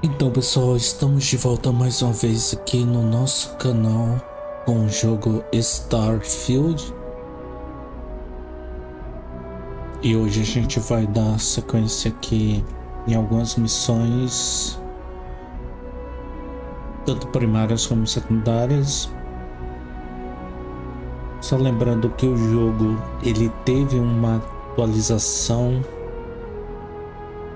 Então pessoal, estamos de volta mais uma vez aqui no nosso canal com o jogo Starfield. E hoje a gente vai dar sequência aqui em algumas missões, tanto primárias como secundárias. Só lembrando que o jogo ele teve uma atualização.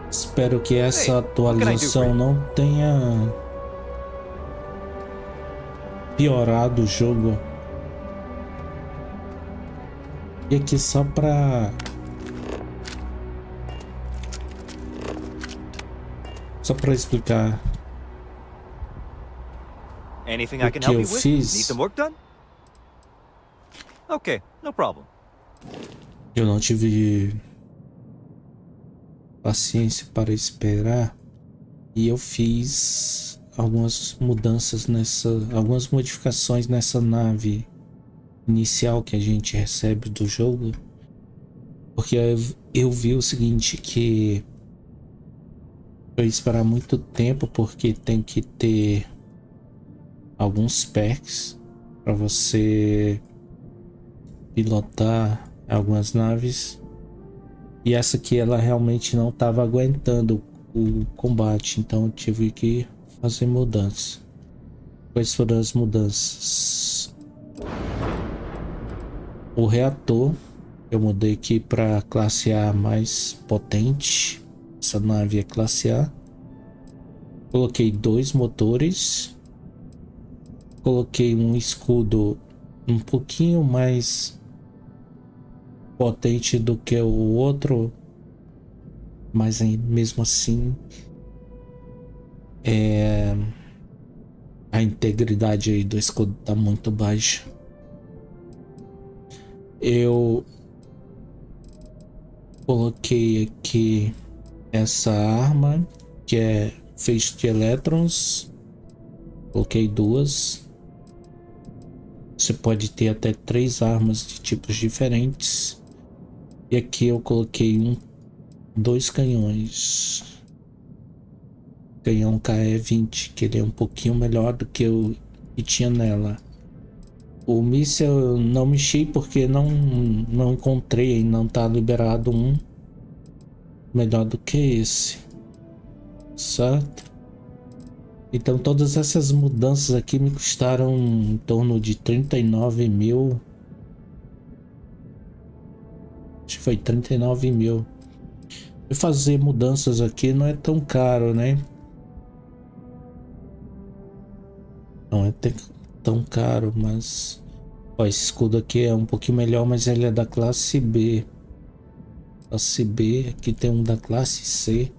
Espero que essa atualização não tenha piorado o jogo. E aqui só para explicar Anything o I can que help eu you with? fiz. Need some work done? Okay, no problem. Eu não tive paciência para esperar e eu fiz algumas mudanças algumas modificações nessa nave inicial que a gente recebe do jogo, porque eu vi o seguinte, que eu ia esperar muito tempo porque tem que ter alguns perks para você pilotar algumas naves. E essa aqui ela realmente não estava aguentando o combate, então eu tive que fazer mudanças. Quais foram as mudanças? O reator eu mudei aqui para classe A mais potente. Essa nave é classe A. Coloquei 2 motores. Coloquei um escudo um pouquinho mais potente do que o outro, mas mesmo assim a integridade aí do escudo tá muito baixa. Eu coloquei aqui essa arma que é feita de elétrons. Coloquei 2. Você pode ter até 3 armas de tipos diferentes. E aqui eu coloquei 2 canhões. Canhão KE-20, que ele é um pouquinho melhor do que o que tinha nela. O míssil eu não mexi porque não encontrei, não tá liberado um melhor do que esse, certo? Então todas essas mudanças aqui me custaram em torno de 39 mil. Acho que foi 39 mil. E fazer mudanças aqui não é tão caro, né? Não é tão caro, mas... Ó, esse escudo aqui é um pouquinho melhor, mas ele é da classe B. Classe B, aqui tem um da classe C.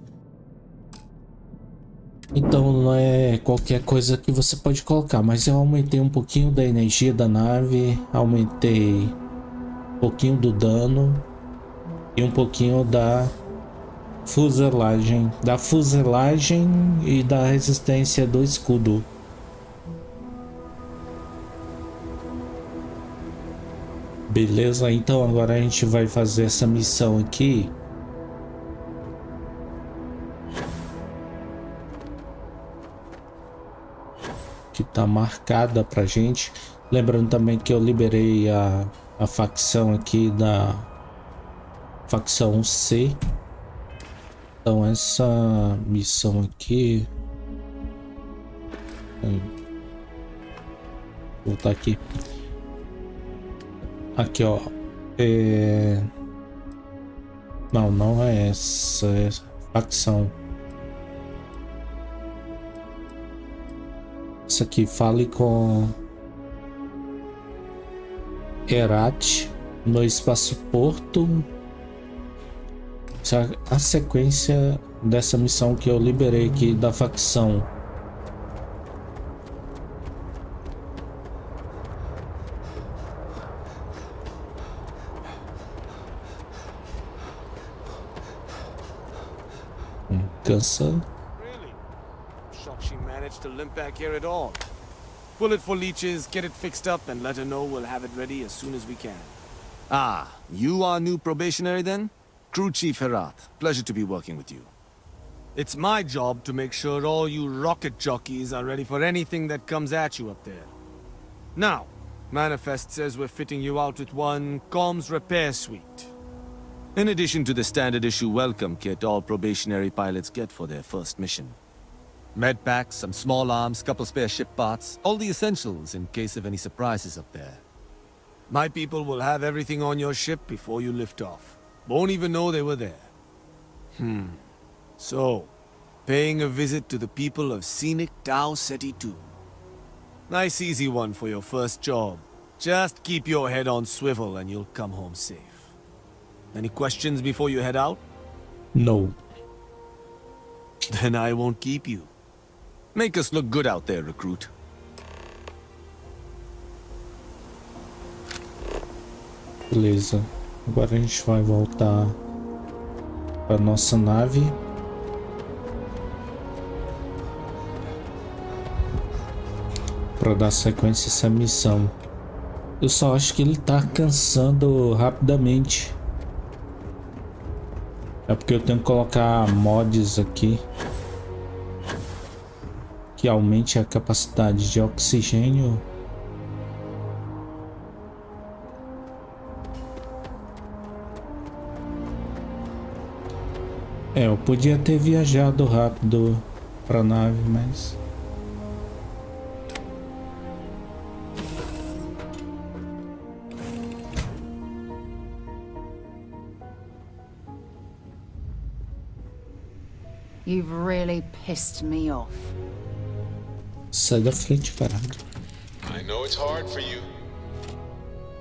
Então não é qualquer coisa que você pode colocar, mas eu aumentei um pouquinho da energia da nave, aumentei um pouquinho do dano e um pouquinho da fuselagem e da resistência do escudo. Beleza, então agora a gente vai fazer essa missão aqui. Que tá marcada pra gente. Lembrando também que eu liberei a facção aqui da facção C. Então essa missão aqui... Vou voltar aqui. Aqui, ó. Não é essa. É facção. Isso aqui, fale com Erat no espaço porto. Essa é a sequência dessa missão que eu liberei aqui da facção. Cansa. Shocked she managed to limp back here at all. Pull it for leeches, get it fixed up, and let her know we'll have it ready as soon as we can. Ah, you are new probationary then? Crew Chief Herat. Pleasure to be working with you. It's my job to make sure all you rocket jockeys are ready for anything that comes at you up there. Now, Manifest says we're fitting you out with one comms repair suite. In addition to the standard issue welcome kit all probationary pilots get for their first mission. Med packs, some small arms, couple spare ship parts, all the essentials in case of any surprises up there. My people will have everything on your ship before you lift off. Won't even know they were there. So, paying a visit to the people of scenic Tau Ceti 2. Nice easy one for your first job. Just keep your head on swivel and you'll come home safe. Any questions before you head out? No. Then I won't keep you. Make us look good out there, recruit. Beleza. Agora a gente vai voltar para nossa nave. Para dar sequência a essa missão. Eu só acho que ele tá cansando rapidamente. É porque eu tenho que colocar mods aqui que aumente a capacidade de oxigênio. Eu podia ter viajado rápido para a nave, mas You've really pissed me off. sai da frente, parado. I know it's hard for you,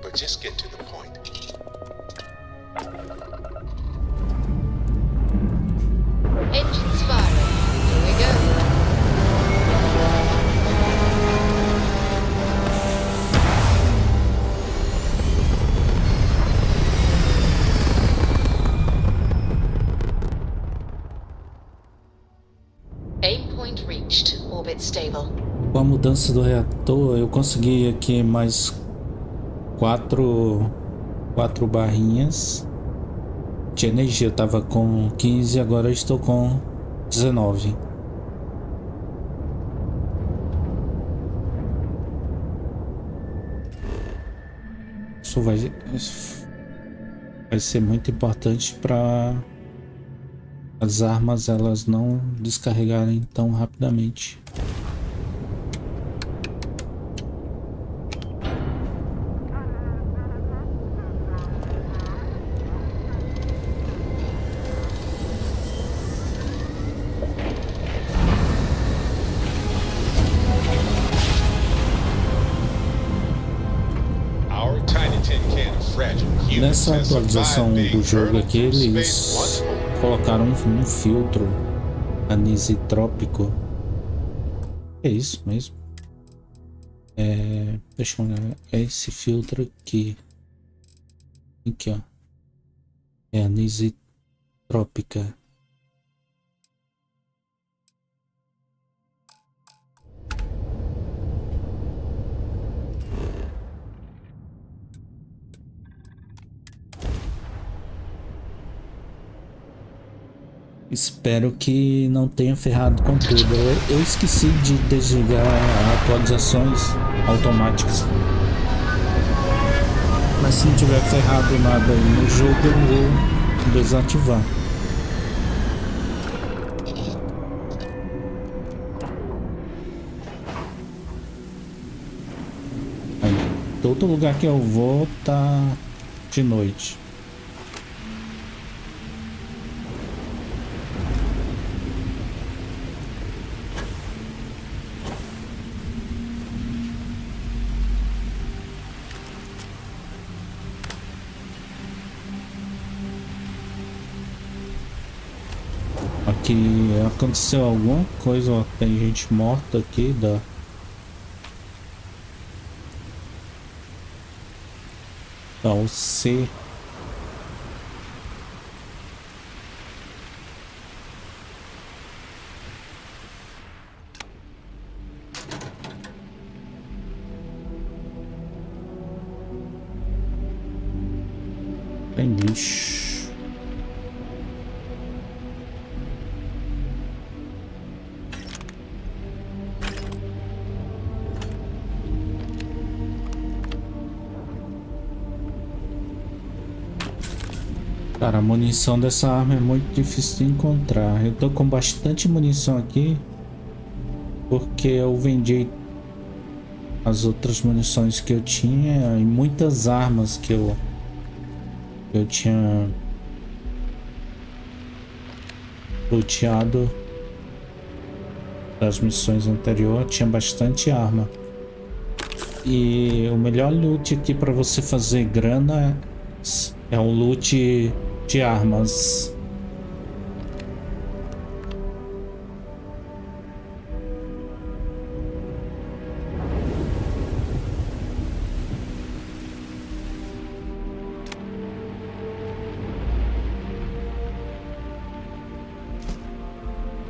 but just get to the point. Engines firing. Here we go. Aim point reached. Orbit stable. Com a mudança do reator, eu consegui aqui mais quatro barrinhas de energia. Eu tava com 15, agora eu estou com 19. Isso vai ser muito importante para as armas elas não descarregarem tão rapidamente. Nessa atualização do jogo aqui, eles colocaram um filtro anisotrópico. É isso mesmo? Deixa eu olhar. É esse filtro aqui. Aqui, ó. É anisotrópica. Espero que não tenha ferrado com tudo. Eu esqueci de desligar atualizações automáticas. Mas se não tiver ferrado nada aí no jogo, eu vou desativar. Aí, todo lugar que eu vou tá de noite. Que aconteceu alguma coisa, ó, tem gente morta aqui da UC. Tem lixo. Cara, a munição dessa arma é muito difícil de encontrar. Eu tô com bastante munição aqui porque eu vendi as outras munições que eu tinha e muitas armas que eu tinha luteado das missões anteriores. Tinha bastante arma. E o melhor loot aqui para você fazer grana é o loot de armas.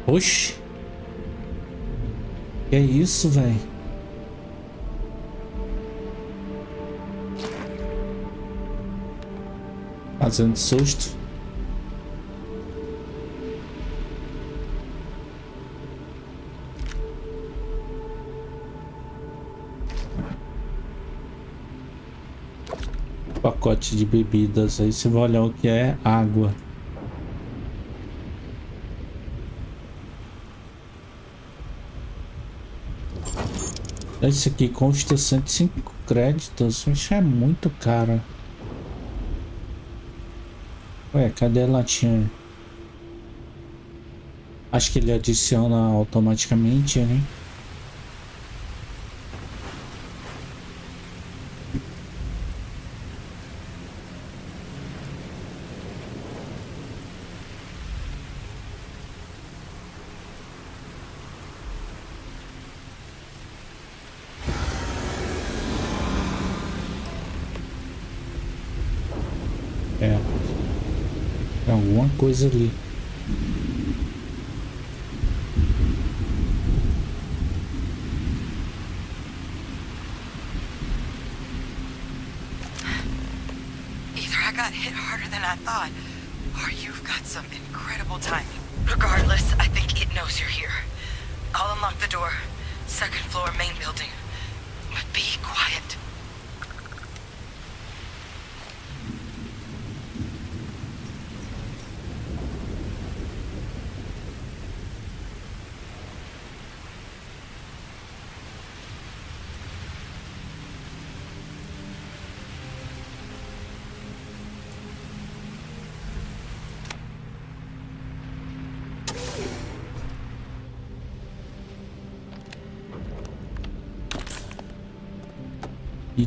Oxi. Que é isso, velho? Fazendo susto. Pacote de bebidas. Aí você vai olhar o que é água. Esse aqui custa 105 créditos. Isso é muito caro. Ué, cadê a latinha? Acho que ele adiciona automaticamente, né? É. Tem alguma coisa ali. Either I got hit harder than I thought, or you've got some incredible timing. Regardless, I think it knows you're here. I'll unlock the door. Second floor, main building. But be quiet.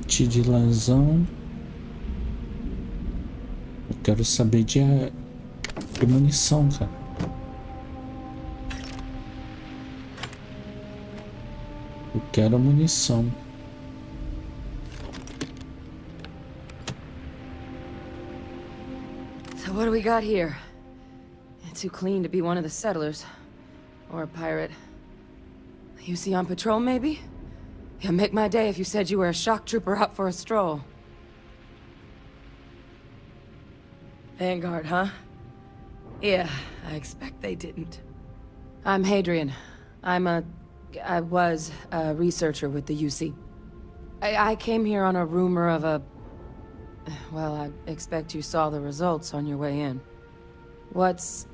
Kit de lasão. Eu quero saber de munição, cara. Eu quero munição. So what do we got here? Too clean to be one of the settlers. Or a pirate. You see on patrol, maybe? Yeah, make my day if you said you were a shock trooper out for a stroll. Vanguard, huh? Yeah, I expect they didn't. I'm Hadrian. I was a researcher with the UC. I came here on a rumor of a... Well, I expect you saw the results on your way in. What's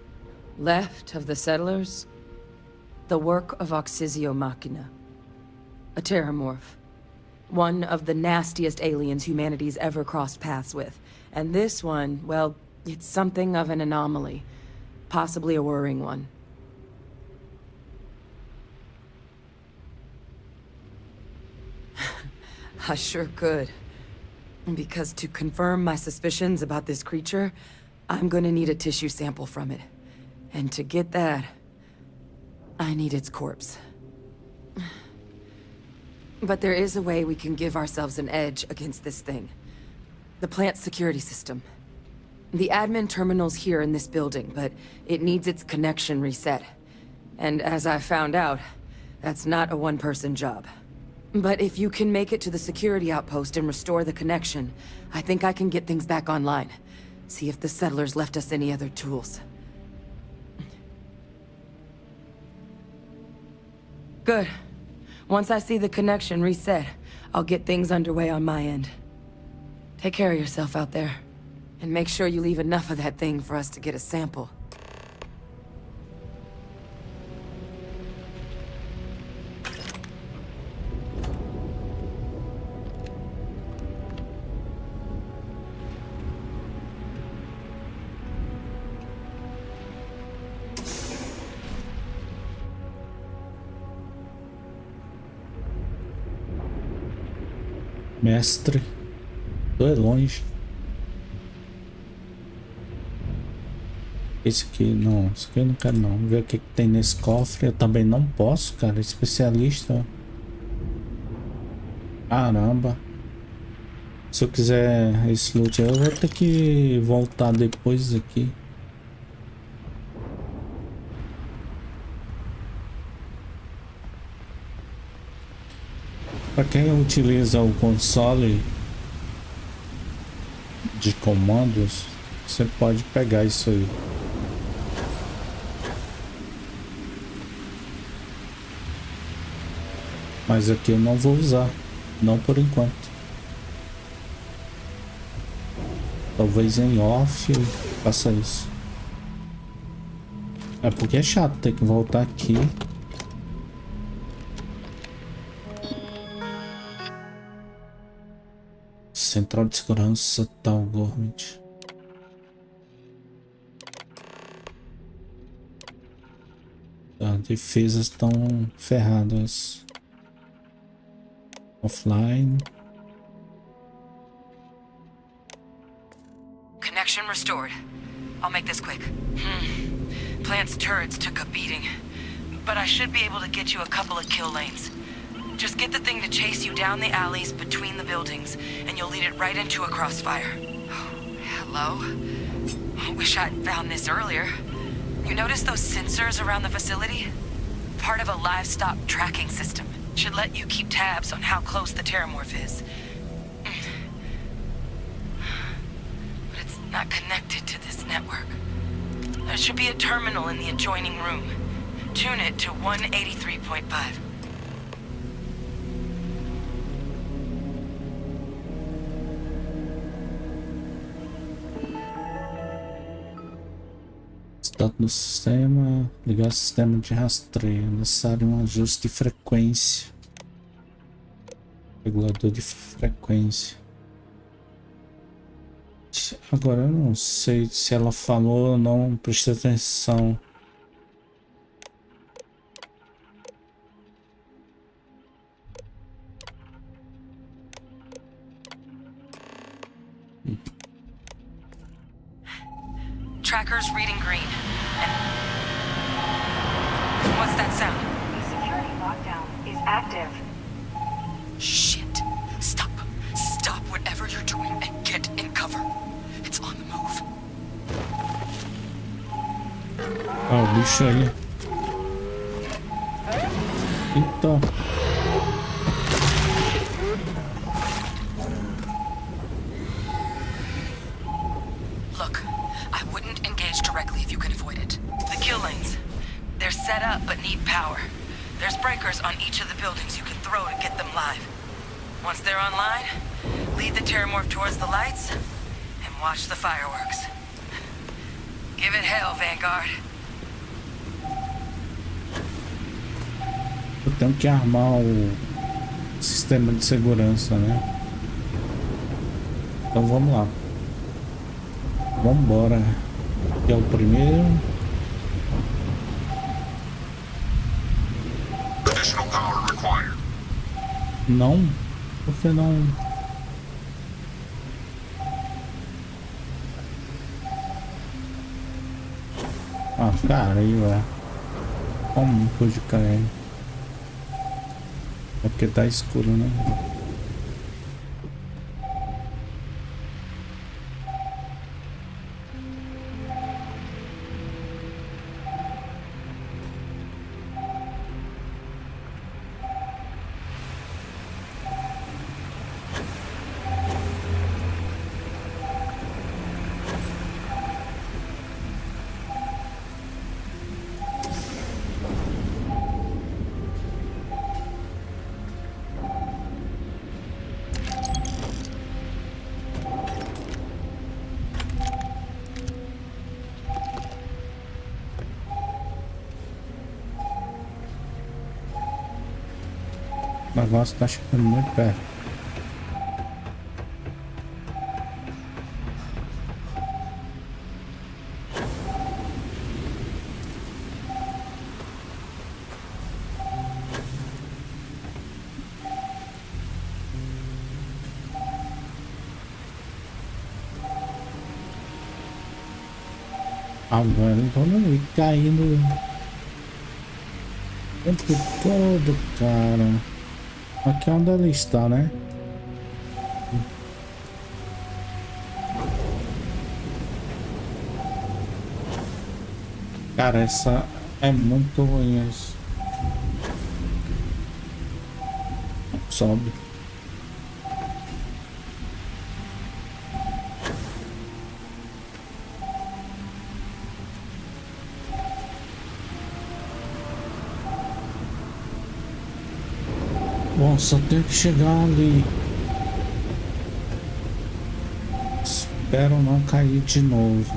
left of the settlers? The work of Oxysio Machina. A Terrormorph. One of the nastiest aliens humanity's ever crossed paths with. And this one, well, it's something of an anomaly. Possibly a worrying one. I sure could. Because to confirm my suspicions about this creature, I'm gonna need a tissue sample from it. And to get that, I need its corpse. But there is a way we can give ourselves an edge against this thing. The plant's security system. The admin terminal's here in this building, but it needs its connection reset. And as I found out, that's not a one-person job. But if you can make it to the security outpost and restore the connection, I think I can get things back online. See if the settlers left us any other tools. Good. Once I see the connection reset, I'll get things underway on my end. Take care of yourself out there. And make sure you leave enough of that thing for us to get a sample. Mestre. Tô longe. Esse aqui não. Esse aqui eu não quero não. Vamos ver o que tem nesse cofre. Eu também não posso, cara. Especialista. Caramba. Se eu quiser esse loot eu vou ter que voltar depois aqui. Para quem utiliza o console de comandos, você pode pegar isso aí. Mas aqui eu não vou usar, não por enquanto. Talvez em off eu faça isso. É porque é chato ter que voltar aqui. Central de segurança tal government. As defesas estão ferradas. Offline. Connection restored. I'll make this quick. Plant's turrets took a beating, but I should be able to get you a couple of kill lanes. Just get the thing to chase you down the alleys between the buildings, and you'll lead it right into a crossfire. Hello? I wish I'd found this earlier. You notice those sensors around the facility? Part of a livestock tracking system. Should let you keep tabs on how close the Terrormorph is. But it's not connected to this network. There should be a terminal in the adjoining room. Tune it to 183.5. Status no sistema, ligar o sistema de rastreio, necessário um ajuste de frequência, regulador de frequência. Agora eu não sei se ela falou ou não, prestei atenção. Tracker's reading green. What's that sound? The security lockdown is active. Shit. Stop. Stop whatever you're doing and get in cover. It's on the move. Ah, o bicho aí. Eita. Look, I wouldn't engage directly if you can avoid it. The kill lanes. They're set up but need power. There's breakers on each of the buildings you can throw to get them live. Once they're online, lead the Terrormorph towards the lights and watch the fireworks. Give it hell, Vanguard. Eu tenho que armar o sistema de segurança, né? Então vamos lá. Vambora. Aqui é o primeiro. Additional power required. Não? Por que não? Ah, cara, aí, velho. Como prejudicar ele? É porque tá escuro, né? negócio tá chegando muito perto. Ah, velho, tô ali caindo o tempo todo, cara. Aqui é onde ela está, né? Cara, essa é muito ruim. Isso. Sobe. Bom, só tenho que chegar ali. Espero não cair de novo.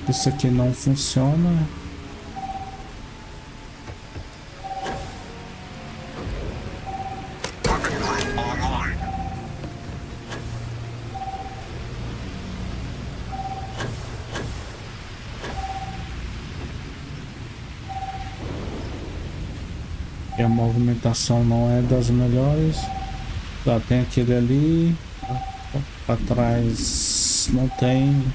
Isso aqui não funciona. E a movimentação não é das melhores. Já tem aquele ali. Atrás não tem.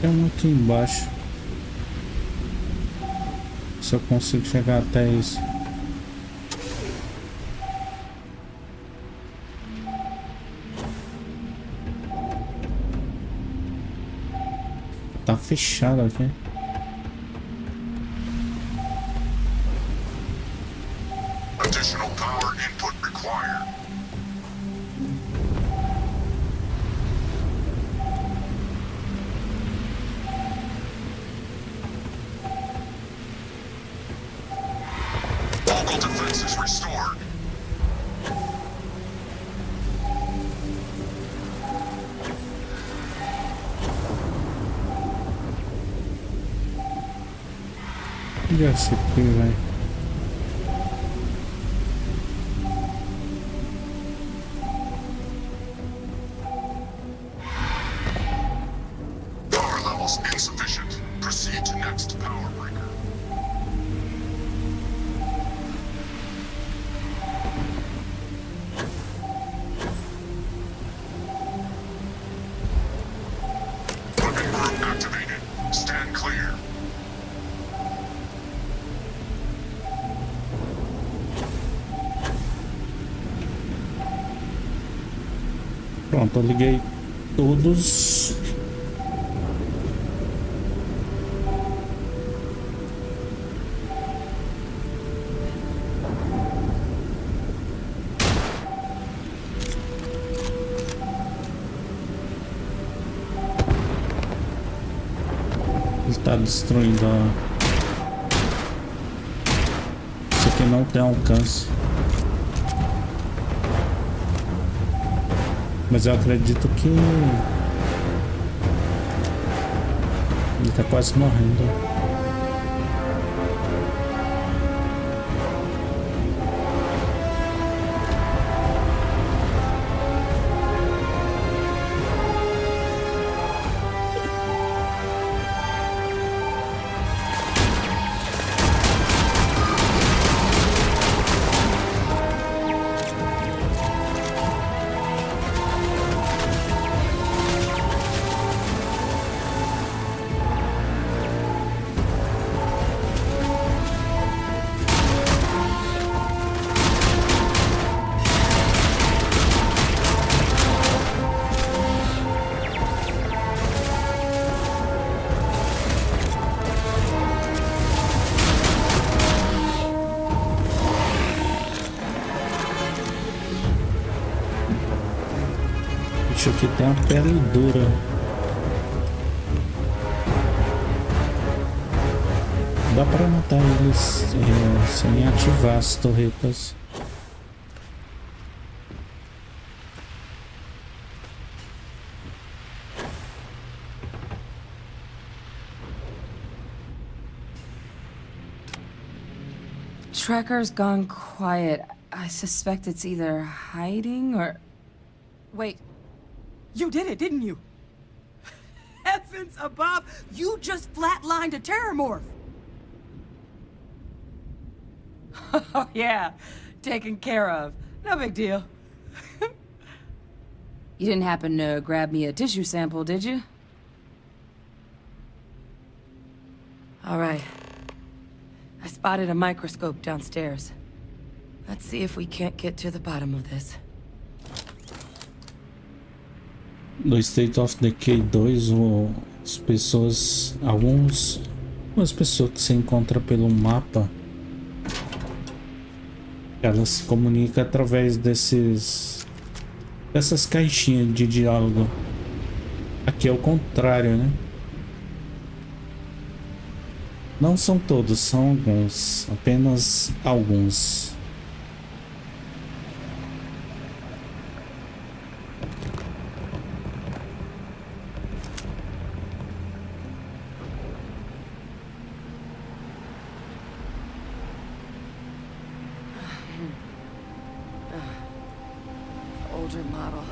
Tem um aqui embaixo. Se eu consigo chegar até isso. Tá fechado aqui. Additional power input required. All defenses restored. Onde é esse aqui, velho? Power levels insufficient. Proceed to next power breaker. Weapon group activated. Stand clear. Pronto, eu liguei todos. Ele está destruindo a... Isso aqui não tem alcance. Mas eu acredito que ele tá quase morrendo. bicho aqui tem uma pele dura. Dá pra matar eles sem ativar as torretas. Trekker's gone quiet. I suspect it's either hiding or... Wait. You did it, didn't you? Heavens above! You just flatlined a Terrormorph! Oh, yeah. Taken care of. No big deal. You didn't happen to grab me a tissue sample, did you? All right. I spotted a microscope downstairs. Let's see if we can't get to the bottom of this. No State of Decay 2, as pessoas, algumas pessoas que se encontram pelo mapa, elas se comunicam através dessas caixinhas de diálogo. Aqui é o contrário, né? Não são todos, são alguns, apenas alguns. Older model.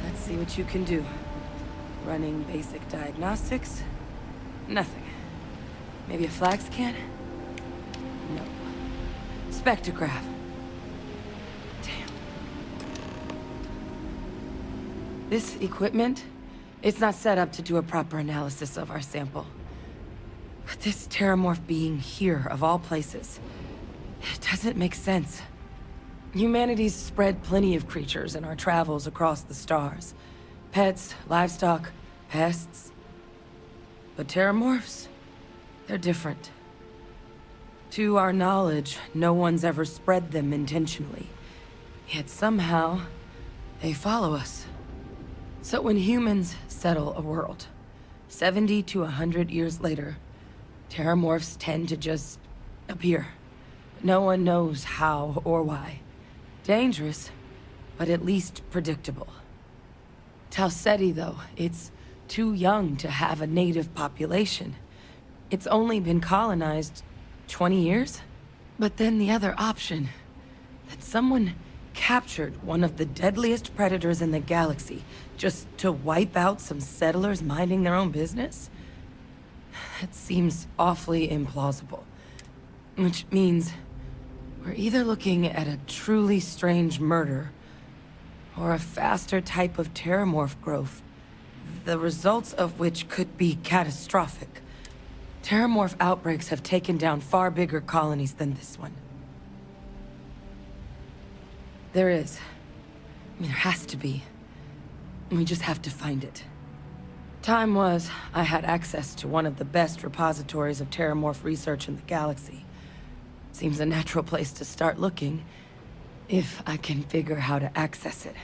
Let's see what you can do. Running basic diagnostics? Nothing. Maybe a flag scan? No. Spectrograph. Damn. This equipment, it's not set up to do a proper analysis of our sample. But this Terrormorph being here, of all places, it doesn't make sense. Humanity's spread plenty of creatures in our travels across the stars. Pets, livestock, pests. But Terrormorphs? They're different. To our knowledge, no one's ever spread them intentionally. Yet somehow, they follow us. So when humans settle a world, 70 to 100 years later, Terrormorphs tend to just appear. No one knows how or why. Dangerous, but at least predictable. Talseti, though, it's too young to have a native population. It's only been colonized 20 years? But then the other option, that someone captured one of the deadliest predators in the galaxy just to wipe out some settlers minding their own business? That seems awfully implausible. Which means we're either looking at a truly strange murder or a faster type of Terrormorph growth, the results of which could be catastrophic. Terrormorph outbreaks have taken down far bigger colonies than this one. There is. I mean, there has to be. We just have to find it. Time was, I had access to one of the best repositories of Terrormorph research in the galaxy. Seems a natural place to start looking, if I can figure how to access it.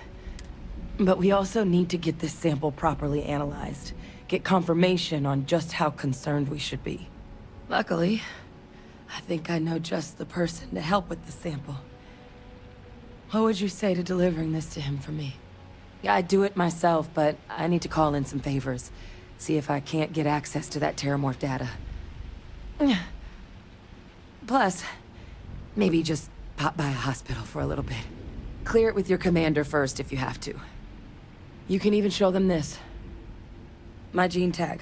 But we also need to get this sample properly analyzed. Get confirmation on just how concerned we should be. Luckily, I think I know just the person to help with the sample. What would you say to delivering this to him for me? Yeah, I'd do it myself, but I need to call in some favors. See if I can't get access to that Terrormorph data. Plus, maybe just pop by a hospital for a little bit. Clear it with your commander first if you have to. You can even show them this. My gene tag.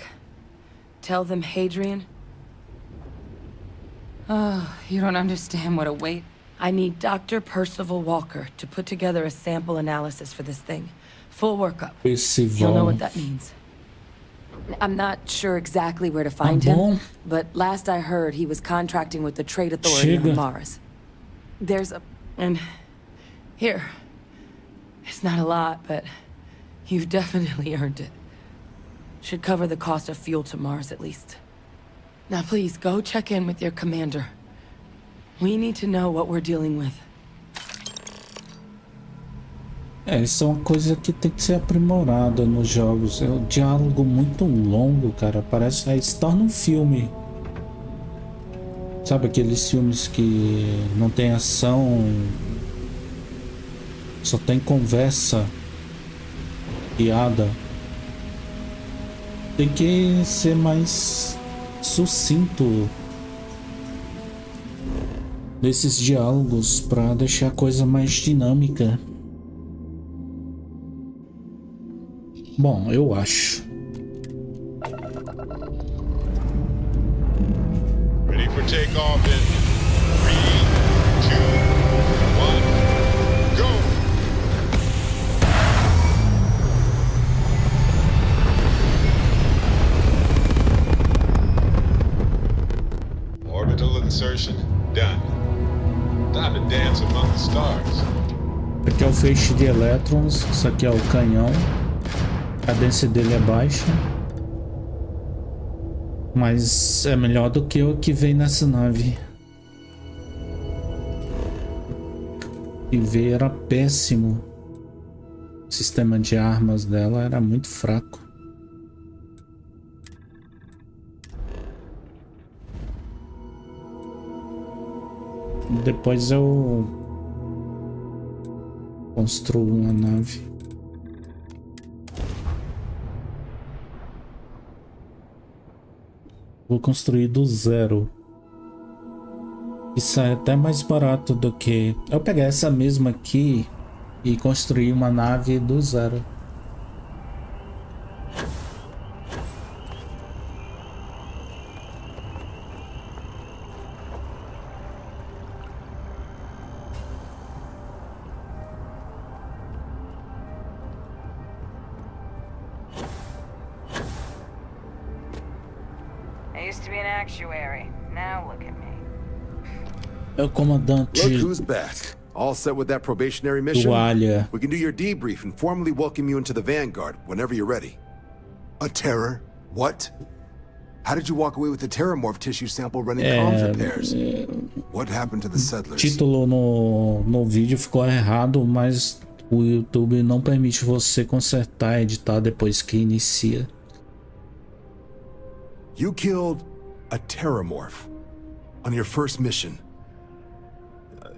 Tell them Hadrian. Oh, you don't understand what a weight. I need Dr. Percival Walker to put together a sample analysis for this thing. Full workup. You'll know what that means. I'm not sure exactly where to find him, but last I heard he was contracting with the Trade Authority on Mars. There's a... and... here. It's not a lot, but you've definitely earned it. Should cover the cost of fuel to Mars, at least. Now please, go check in with your commander. We need to know what we're dealing with. Isso é uma coisa que tem que ser aprimorada nos jogos. É um diálogo muito longo, cara. Parece aí se torna um filme. Sabe aqueles filmes que não tem ação, só tem conversa, piada. Tem que ser mais sucinto nesses diálogos para deixar a coisa mais dinâmica. Bom, eu acho. Ready for takeoff in 3, 2, 1, go! Orbital insertion done. Time to dance among the stars. Aqui é o feixe de elétrons, isso aqui é o canhão. A cadência dele é baixa, mas é melhor do que o que vem nessa nave. E ver era péssimo. O sistema de armas dela era muito fraco. Depois eu construo uma nave. Vou construir do zero. Isso é até mais barato do que eu pegar essa mesma aqui e construir uma nave do zero. I used to be an actuary. Now look at me. É o comandante Look who's back. All set with that probationary mission? Toalha. We can do your debrief and formally welcome you into the Vanguard whenever you're ready. A terror? What? How did you walk away with the Terrormorph tissue sample running comms repairs? What happened to the settlers? Título no vídeo ficou errado, mas o YouTube não permite você consertar e editar depois que inicia. You killed a Terrormorph on your first mission.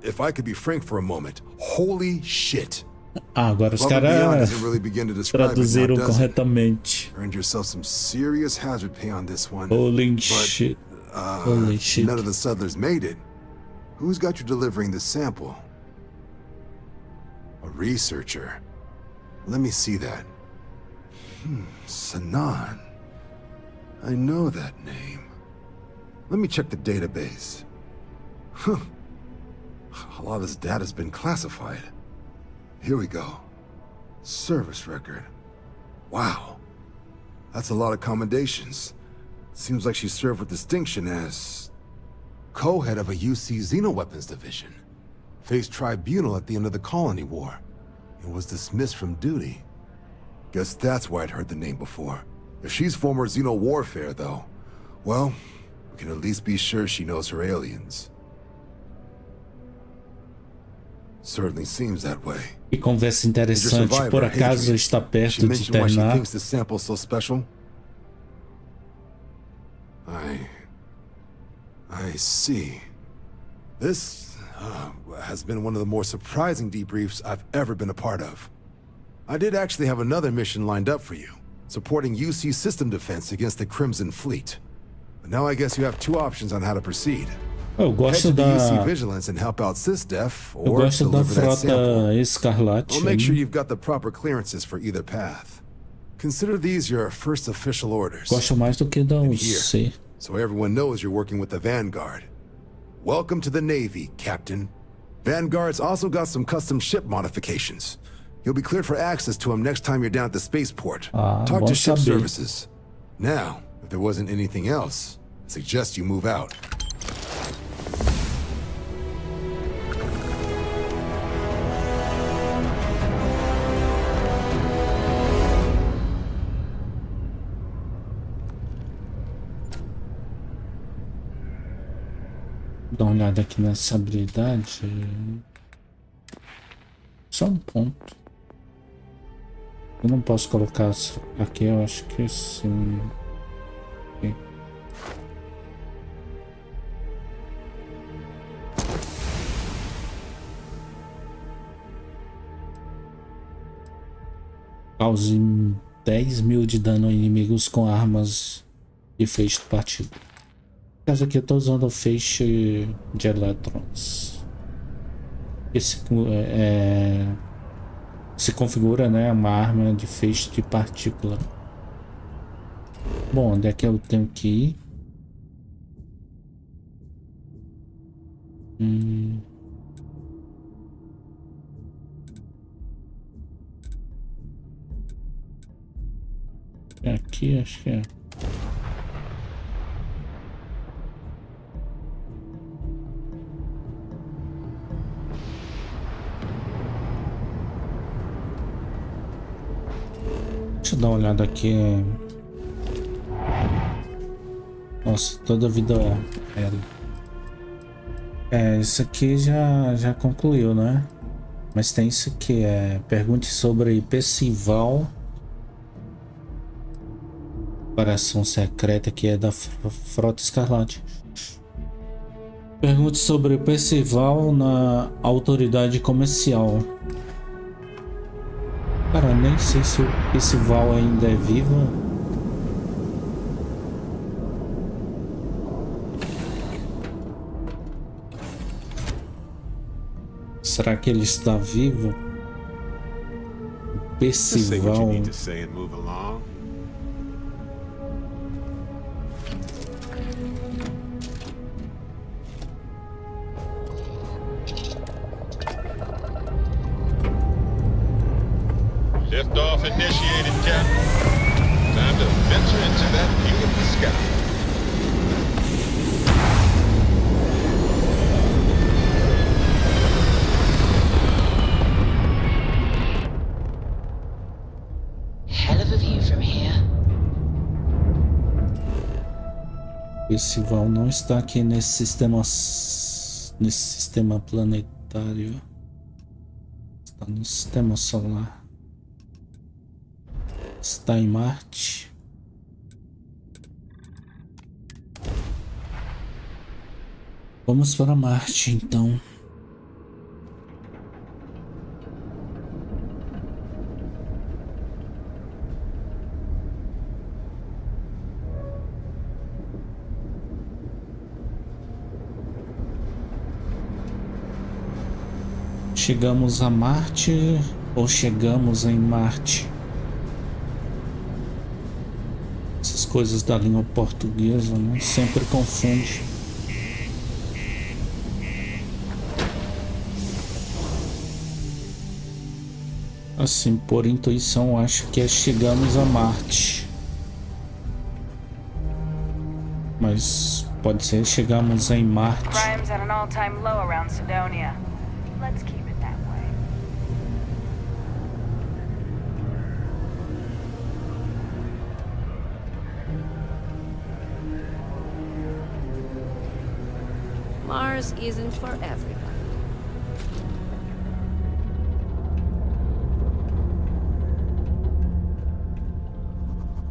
If I could be frank for a moment, holy shit. Agora os Above and beyond caras doesn't really begin to describe it now, traduziram does it? corretamente. Earned yourself some serious hazard pay on this one. Holy But, shit. Holy shit. None of the settlers made it. Who's got you delivering the sample? A researcher. Let me see that. Sanan. I know that name. Let me check the database. Huh. A lot of this data's been classified. Here we go. Service record. Wow. That's a lot of commendations. Seems like she served with distinction as co-head of a UC Xenoweapons division. Faced tribunal at the end of the Colony War. And was dismissed from duty. Guess that's why I'd heard the name before. If she's former Xeno warfare, though, well, we can at least be sure she knows her aliens. Certainly seems that way. Que conversa interessante. Por acaso está She perto de mentioned why she terminar. thinks the sample's so special. I see. This has been one of the more surprising debriefs I've ever been a part of. I did actually have another mission lined up for you, supporting UC system defense against the Crimson Fleet. But now I guess you have two options on how to proceed. Eu Head gosto to the UC da Vigilance and help out SysDef, eu or gosto da deliver that sample. frota escarlate. I'll make sure you've got the proper clearances for either path. Consider these your first official orders. Gosto mais do que da And UC. here, so everyone knows you're working with the Vanguard. Welcome to the Navy, Captain. Vanguard's also got some custom ship modifications. You'll be cleared for access to them next time you're down at the spaceport. Talk bom to ship saber. services. Now, if there wasn't anything else, I suggest you move out. Dá uma olhada aqui nessa habilidade. Só um ponto. Eu não posso colocar aqui, eu acho que sim. Aqui. Cause 10.000 de dano a inimigos com armas de feixe partido. No caso aqui eu tô usando o feixe de elétrons. Esse se configura, né, uma arma de feixe de partícula. Bom, onde é que eu tenho que ir? É aqui, acho que é. Deixa eu dar uma olhada aqui. Nossa, toda a vida isso aqui já concluiu, né? Mas tem isso aqui, pergunte sobre Percival. Operação secreta que é da Frota Escarlate. Pergunte sobre Percival na autoridade comercial. Cara, nem sei se o Percival ainda é vivo. Será que ele está vivo? Percival. Liftoff initiated, Captain. Time to venture into that beautiful sky. Hell of a view from here. Percival não está aqui nesse sistema planetário. Está no sistema solar. Está em Marte. Vamos para Marte, então. Chegamos a Marte ou chegamos em Marte? Essas coisas da língua portuguesa, né? Sempre confunde. Assim, por intuição, acho que chegamos a Marte. Mas pode ser chegamos em Marte. Crime's at an all-time low around Sidonia. Let's keep it that way. Mars isn't for everybody.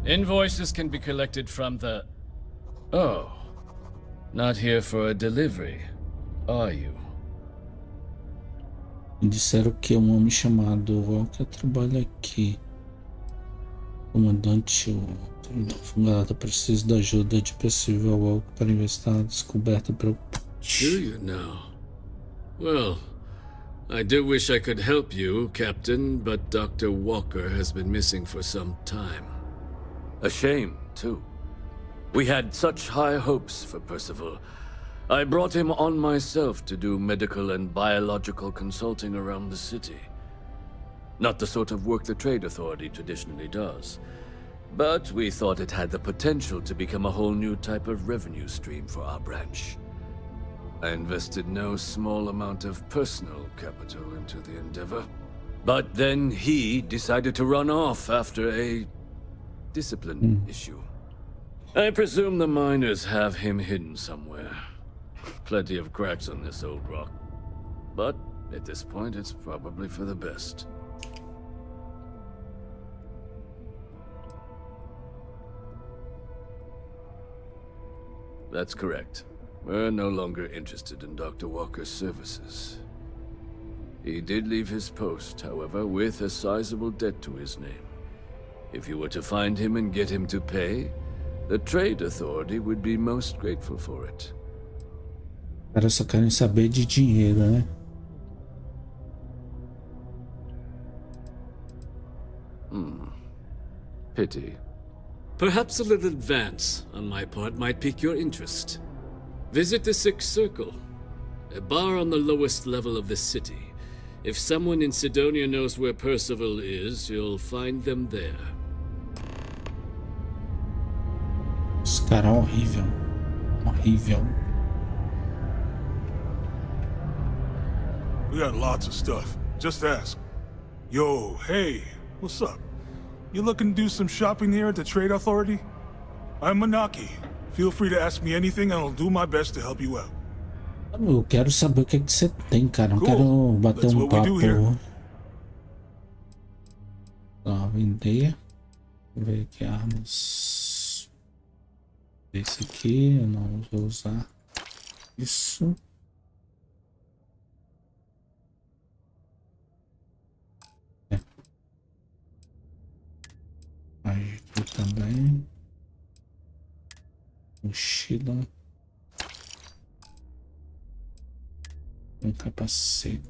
Invoices can be collected from the... Oh. Not here for a delivery, are you? Disseram que um homem chamado Walker trabalha aqui. Comandante Walker precisa da ajuda de Percival Walker para investigar a descoberta preocupante. Do you now? Well, I do wish I could help you, Captain, but Dr. Walker has been missing for some time. A shame, too. We had such high hopes for Percival. I brought him on myself to do medical and biological consulting around the city. Not the sort of work the Trade Authority traditionally does. But we thought it had the potential to become a whole new type of revenue stream for our branch. I invested no small amount of personal capital into the endeavor. But then he decided to run off after a discipline issue. I presume the miners have him hidden somewhere. Plenty of cracks on this old rock. But at this point, it's probably for the best. That's correct. We're no longer interested in Dr. Walker's services. He did leave his post, however, with a sizable debt to his name. If you were to find him and get him to pay, the Trade Authority would be most grateful for it. Os caras só querem saber de dinheiro, né? Pity. Perhaps a little advance on my part might pique your interest. Visit the Sixth Circle, a bar on the lowest level of the city. If someone in Sidonia knows where Percival is, you'll find them there. Esse cara é horrível. Horrível. We got lots of stuff. Just ask. Yo, hey, what's up? You looking to do some shopping here at the Trade Authority? I'm Manaki. Feel free to ask me anything and I'll do my best to help you out. Eu quero saber o que é que você tem, cara. Não quero bater um papo. Tá, vender. Vou ver aqui armas. Esse aqui eu não vou usar. Isso. Aqui também. Mochila. Um capacete.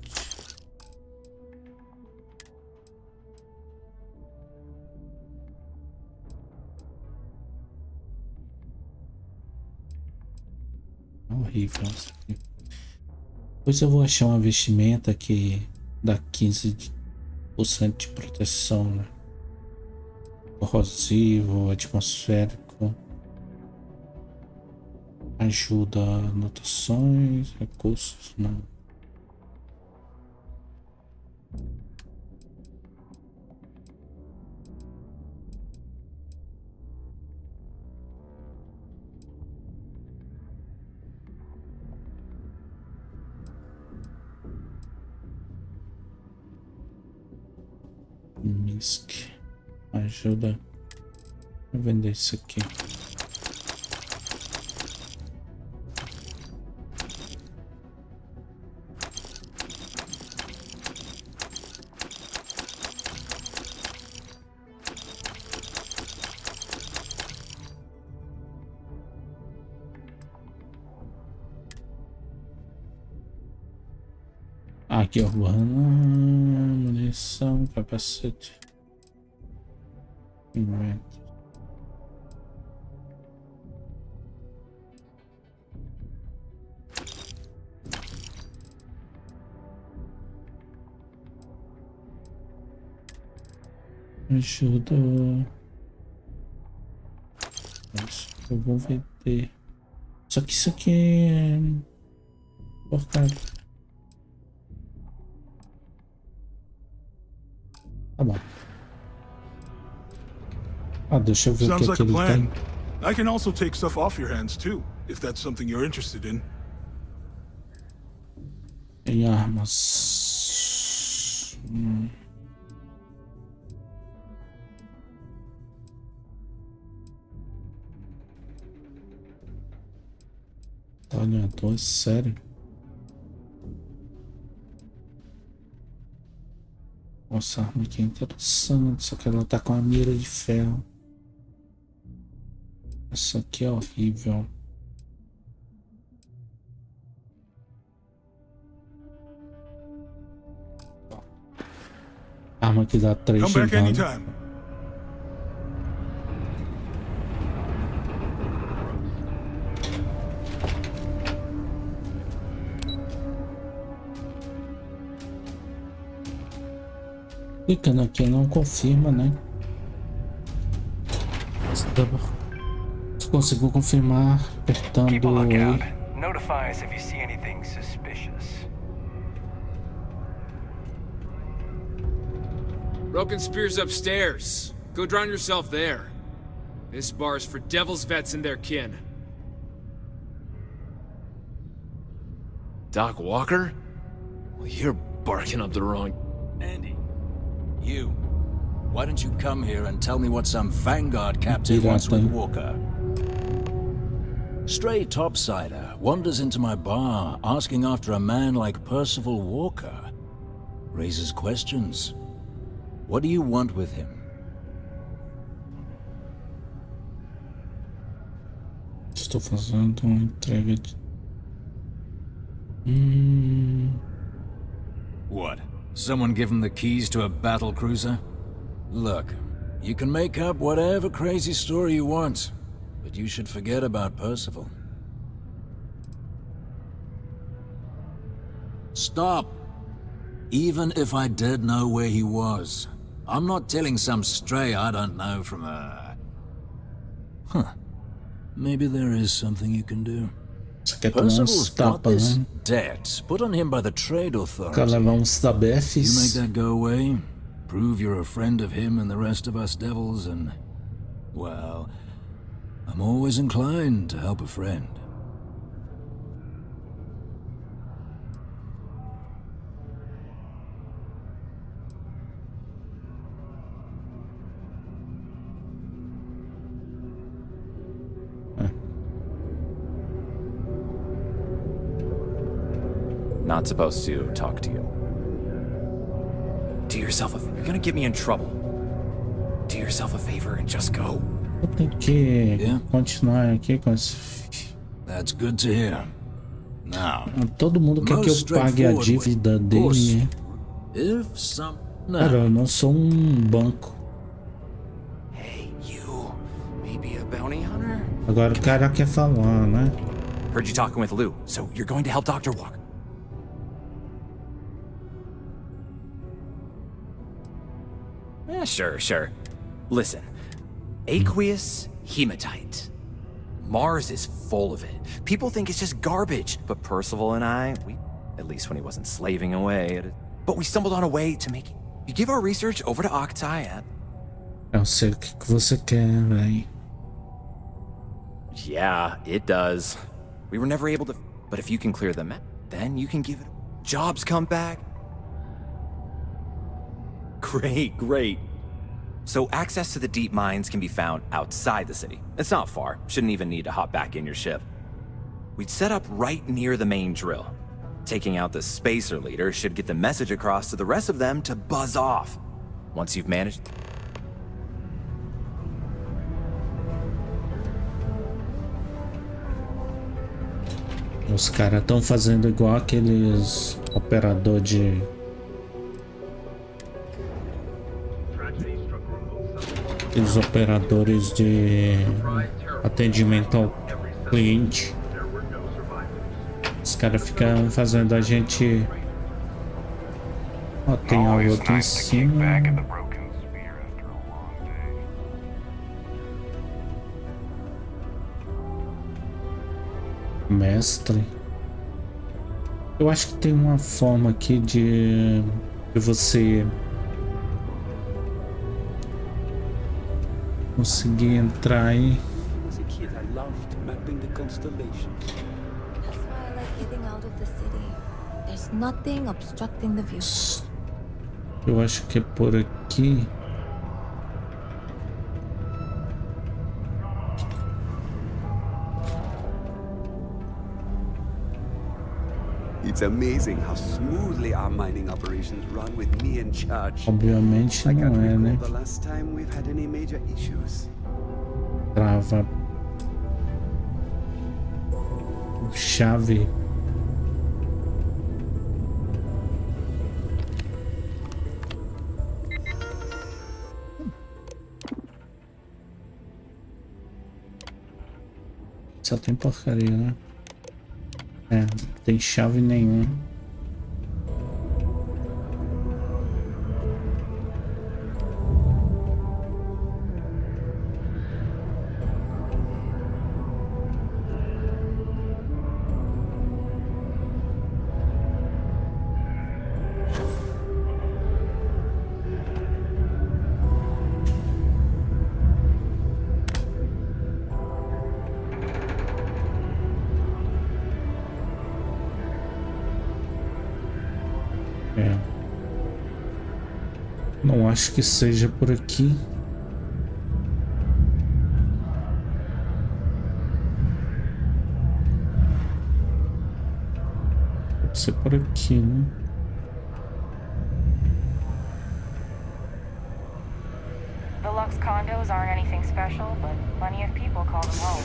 Horrível isso aqui. Depois eu vou achar uma vestimenta que dá 15% de proteção, né? Corrosivo, atmosférico. Ajuda anotações, recursos, não. Misk ajuda a vender isso aqui. Aqui, urbana, munição, capacete. Invento. Ajuda. Isso eu vou vender. Só que isso aqui é porcaria. Tá bom. Ah, deixa eu ver o que é que ele tem. I can also take stuff off your hands too, if that's something you're interested in. Em armas. Talhador, sério? Nossa, arma aqui é interessante, só que ela tá com a mira de ferro. Essa aqui é horrível. Arma que dá 3 de dano. Clicando aqui não confirma, né? Consigo confirmar apertando E. Notify us if you see anything suspicious. Broken Spear's upstairs. Go drown yourself there. This bar's for Devil's vets and their kin. Doc Walker? Well, you're barking up the wrong... Andy, you. Why don't you come here and tell me what some Vanguard captain wants with Walker? Stray topsider wanders into my bar asking after a man like Percival Walker. Raises questions. What do you want with him? Estou fazendo uma entrega de... What? Someone give him the keys to a battle cruiser? Look, you can make up whatever crazy story you want, but you should forget about Percival. Stop! Even if I did know where he was, I'm not telling some stray I don't know from a... Huh. Maybe there is something you can do. Percival's got this debt put on him by the trade authority. Quer levar uns tabefes? You make that go away, prove you're a friend of him and the rest of us devils, and... well, I'm always inclined to help a friend. Not supposed to talk to you. Do yourself a... You're gonna get me in trouble. Do yourself a favor and just go. Eu tenho que continuar aqui com esse... That's good to hear. Now, todo mundo quer que eu pague a dívida dele. Cara, eu não sou banco. Hey, you. Maybe a bounty hunter? Agora o cara quer falar, né? Heard you talking with Lou, so you're going to help Dr. Walker. Yeah, sure. Listen, aqueous hematite. Mars is full of it. People think it's just garbage, but Percival and I, at least when he wasn't slaving away, but we stumbled on a way to make it. You give our research over to Octai and... Eu sei o que você quer, véi. Yeah, it does. We were never able to... But if you can clear the map, then you can give it... Jobs come back. Great. So access to the deep mines can be found outside the city. It's not far. Shouldn't even need to hop back in your ship. We'd set up right near the main drill. Taking out the spacer leader should get the message across to the rest of them to buzz off. Once you've managed... Os caras estão fazendo igual aqueles operador de... Aqueles operadores de atendimento ao cliente. Os caras ficam fazendo a gente... Ó, tem algo aqui em cima. Mestre. Eu acho que tem uma forma aqui de você conseguir entrar aí. As a kid, I loved mapping the constellations. That's why I like getting out of the city. There's nothing obstructing the view. Eu acho que é por aqui. It's amazing how smoothly our mining operations run with me in charge. Obviamente não é, né? The last time we've had any major issues. Trava. Chave. Só tem porcaria, né? É, não tem chave nenhuma. Não acho que seja por aqui. Pode ser por aqui, né? The Lux condos aren't anything special, but plenty of people call them home.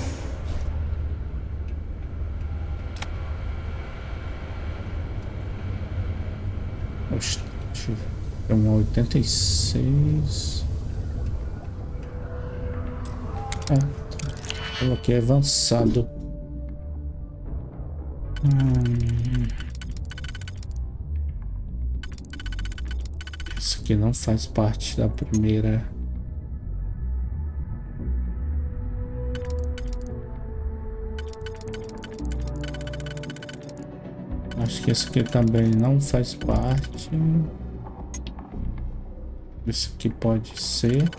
Oxe, deixa eu ver. É um 86. Coloquei avançado. Isso aqui não faz parte da primeira. Acho que esse aqui também não faz parte. Esse aqui pode ser.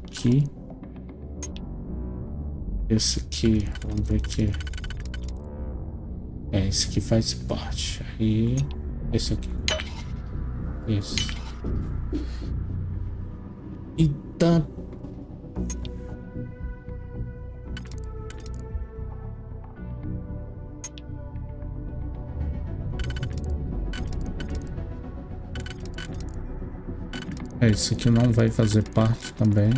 Aqui. Esse aqui, vamos ver aqui. Esse aqui faz parte. Aí, esse aqui. Esse. Então. Esse aqui não vai fazer parte também.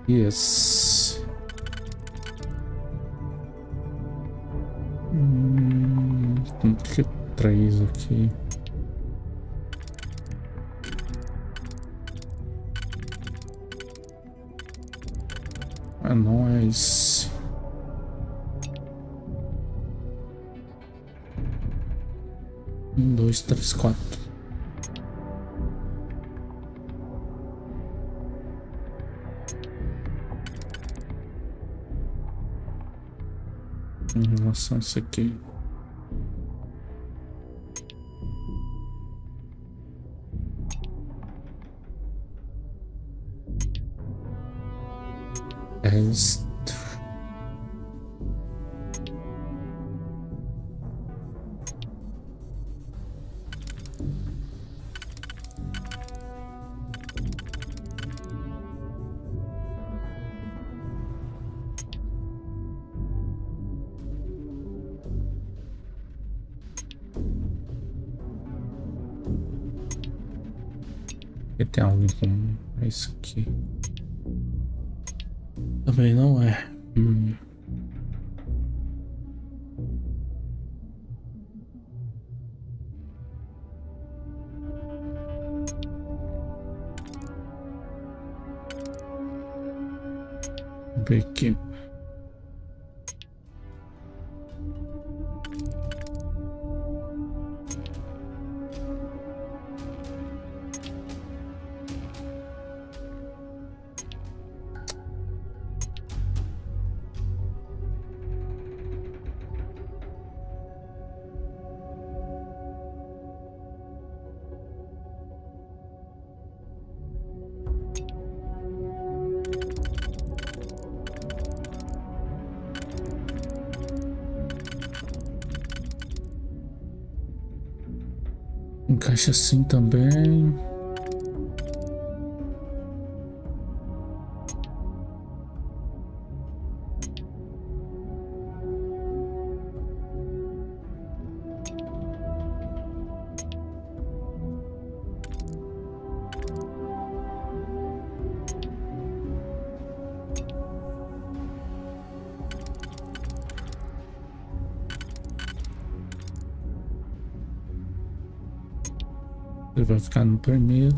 Yes. Tem que 3 aqui. Ah, não é esse. Um, dois, três, quatro. Em relação a isso aqui. E tem algo em comum. É isso aqui. Também não é. Vamos ver aqui. Encaixa assim também. Ele vai ficar no primeiro.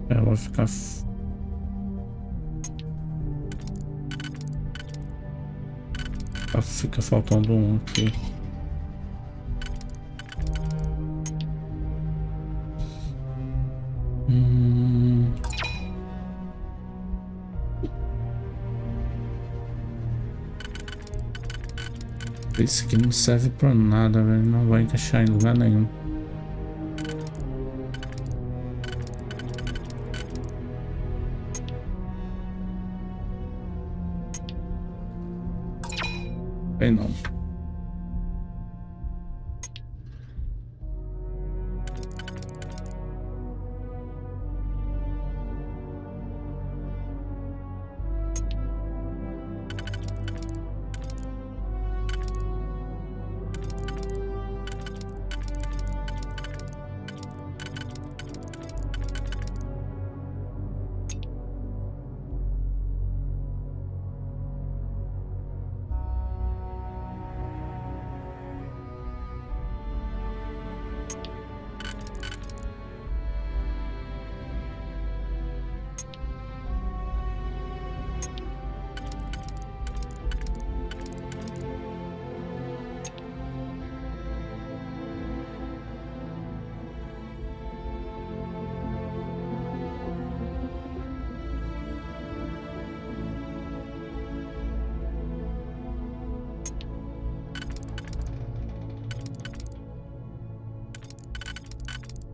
Vai ficar. Fica faltando um aqui. Esse aqui não serve pra nada, velho. Não vai encaixar em lugar nenhum. Bem, não.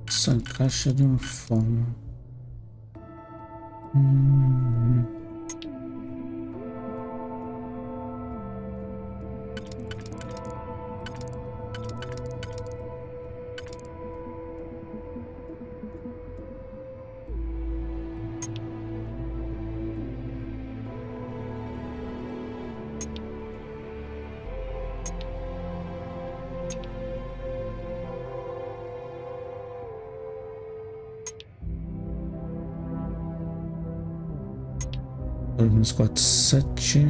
Essa encaixa de uma forma. Menos 4, 7.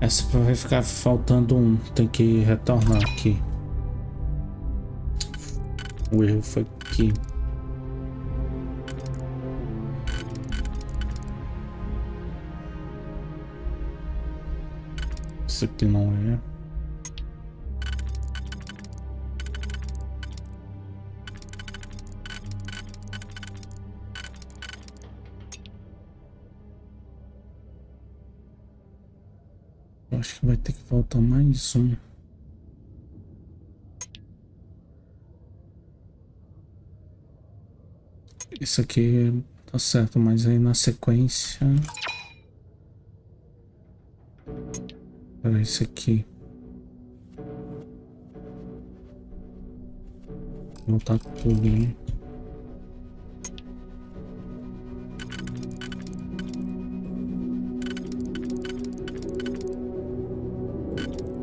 Essa vai ficar faltando um. Tem que retornar aqui. O erro foi aqui. Isso aqui não é. Acho que vai ter que faltar mais um. Isso aqui tá certo, mas aí na sequência. Para isso aqui. Voltar tudo, hein?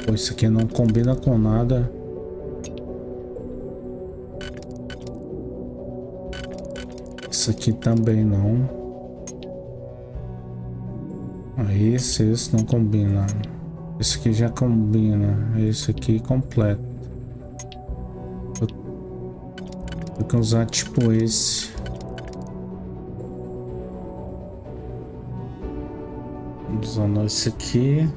Pô, isso aqui não combina com nada. Isso aqui também não. Aí esse não combina. Esse aqui já combina. Esse aqui completo. Vou que usar tipo esse. Usando esse aqui.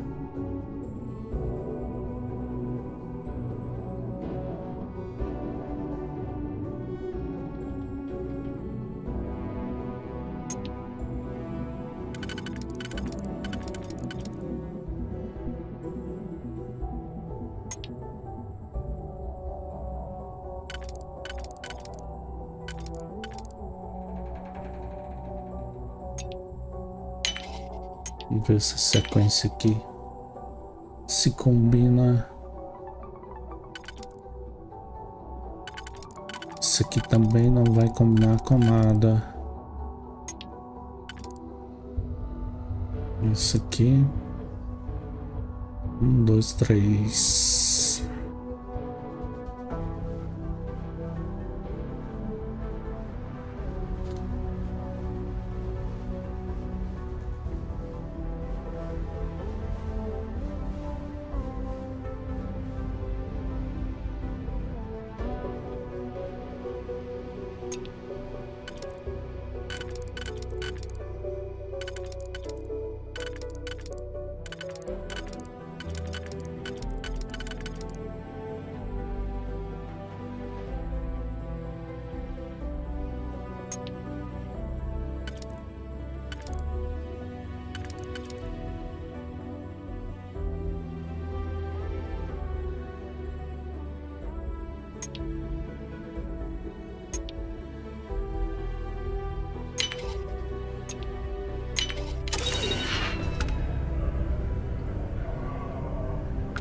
Vamos ver essa sequência aqui se combina. Isso aqui também não vai combinar com nada. Isso aqui. 2, 3.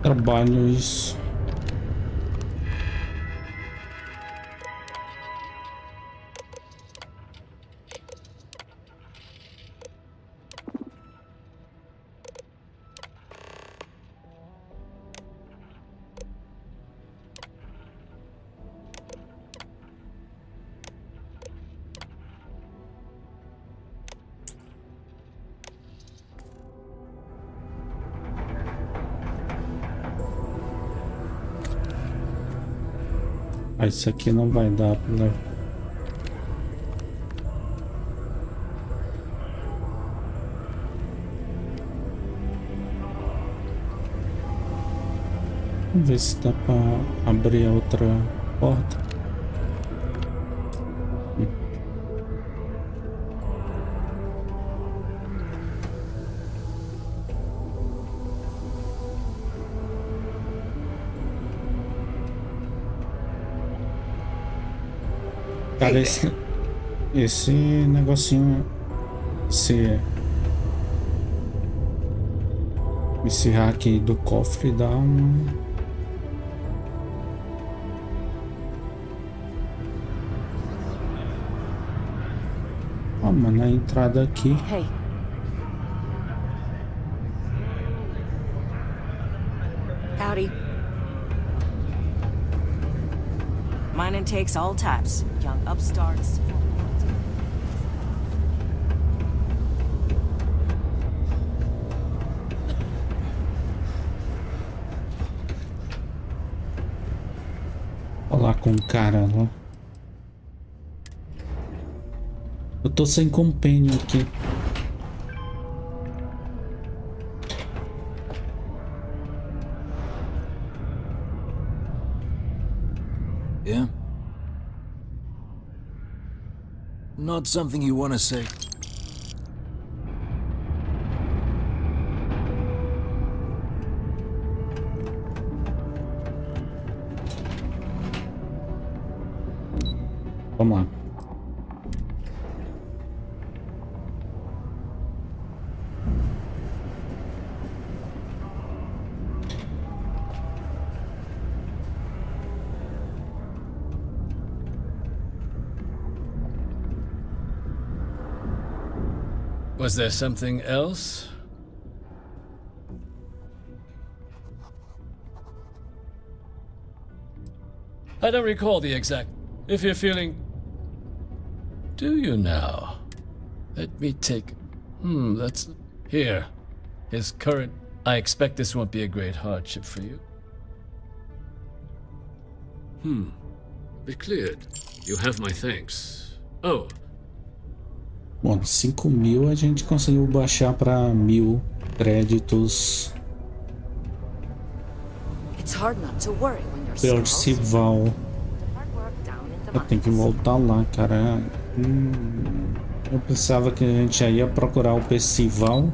Trabalhos. Ah, isso aqui não vai dar pra levar. Vamos ver se dá pra abrir a outra porta. Cara, esse negocinho, esse hack do cofre dá um... Ó, mano, a entrada aqui. Hey. Howdy. Mining takes all types. Young upstarts. Falar com o cara lá. Eu tô sem compênio aqui. Yeah? Not something you want to say. Vamos lá. Was there something else? I don't recall the exact... If you're feeling... Do you now? Let me take... that's... Here. His current... I expect this won't be a great hardship for you. Be cleared. You have my thanks. Oh. Bom, 5.000 a gente conseguiu baixar para 1.000 créditos. Percival. Eu tenho que voltar lá, cara. Eu pensava que a gente já ia procurar o Percival.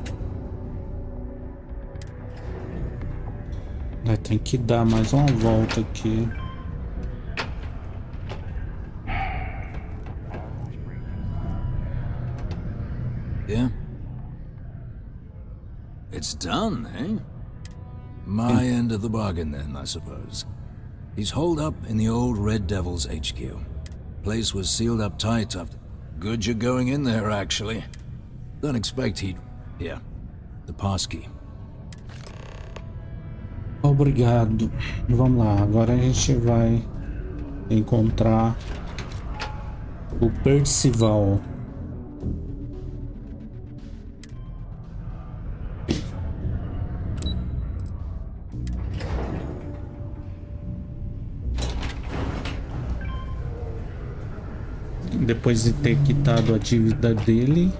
Tem que dar mais uma volta aqui. Yeah? It's done, eh? My end of the bargain then, I suppose. He's holed up in the old Red Devil's HQ. Place was sealed up tight after... Good you're going in there, actually. Don't expect he'd... Here. The passkey. Obrigado. Vamos lá, agora a gente vai encontrar o Percival. Depois de ter quitado a dívida dele,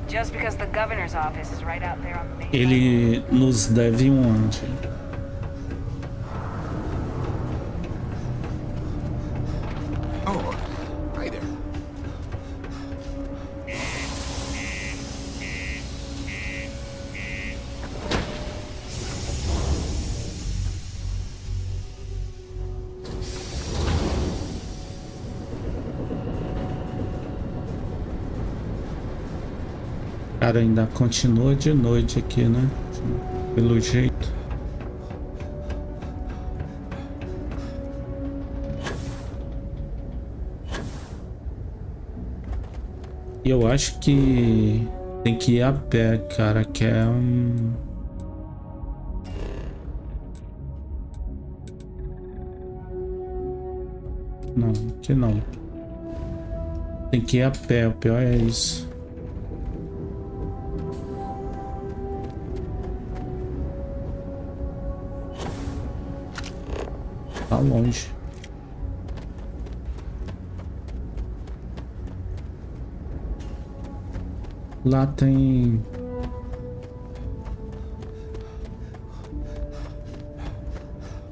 Just because the governor's office is right out there on the main ele nos deve um ante. Oh, hi there. Cara, ainda continua de noite aqui, né? Pelo jeito. E eu acho que tem que ir a pé, cara, que é um... Não, que não. Tem que ir a pé, o pior é isso. Tá longe. Lá tem...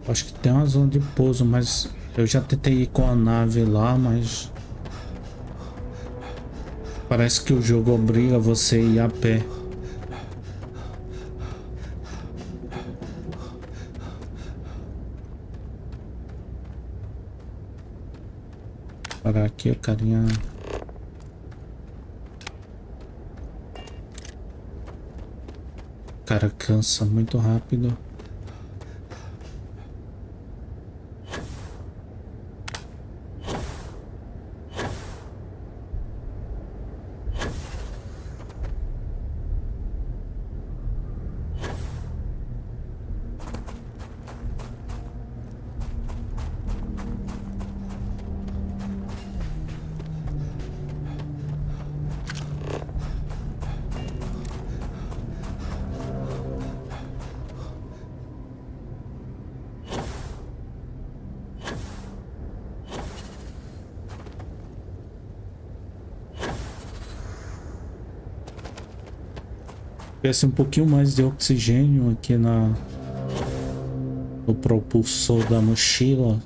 Acho que tem uma zona de pouso, mas eu já tentei ir com a nave lá, mas... Parece que o jogo obriga você a ir a pé. Parar aqui, o carinha. O cara cansa muito rápido. Tivesse um pouquinho mais de oxigênio aqui no propulsor da mochila.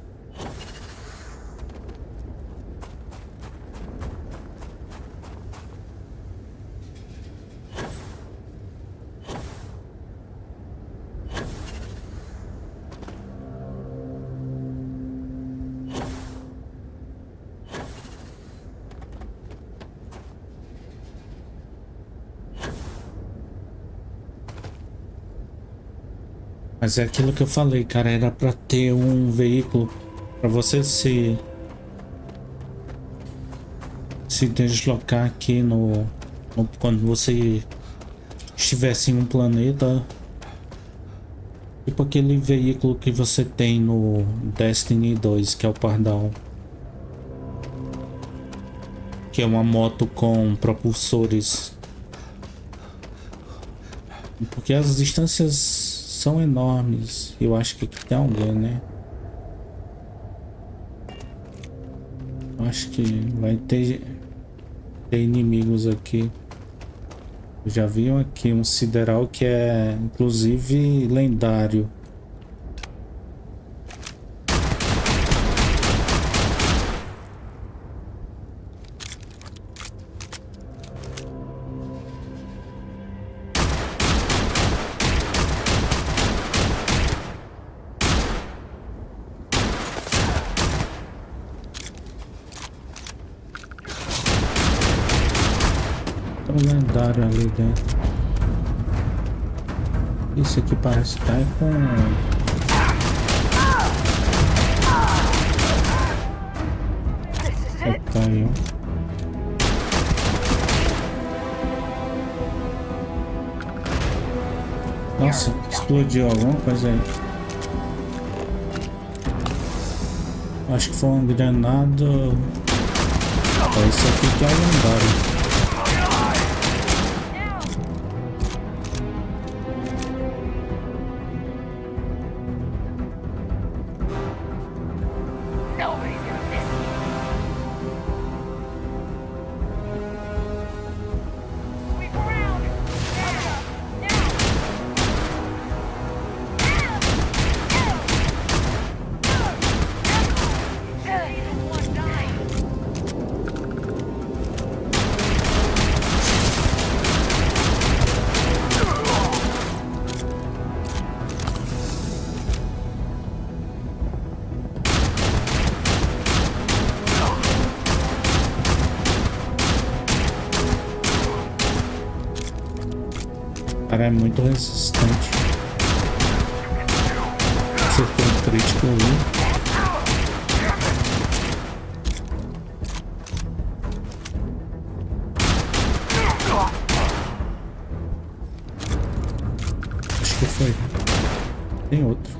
Mas é aquilo que eu falei, cara, era pra ter um veículo pra você se deslocar aqui quando você estivesse em um planeta, tipo aquele veículo que você tem no Destiny 2, que é o Pardal, que é uma moto com propulsores, porque as distâncias são enormes. Eu acho que aqui tem alguém, né? Acho que vai ter inimigos aqui. Eu já vi aqui um sideral que é inclusive lendário. Lendário ali dentro. Isso aqui parece estar com... Opa, aí, ó. Nossa, explodiu alguma coisa aí. Acho que foi uma granada. Ó, isso aqui que é lendário. Cara, é muito resistente. Acertou um crítico ali. Acho que foi. Tem outro.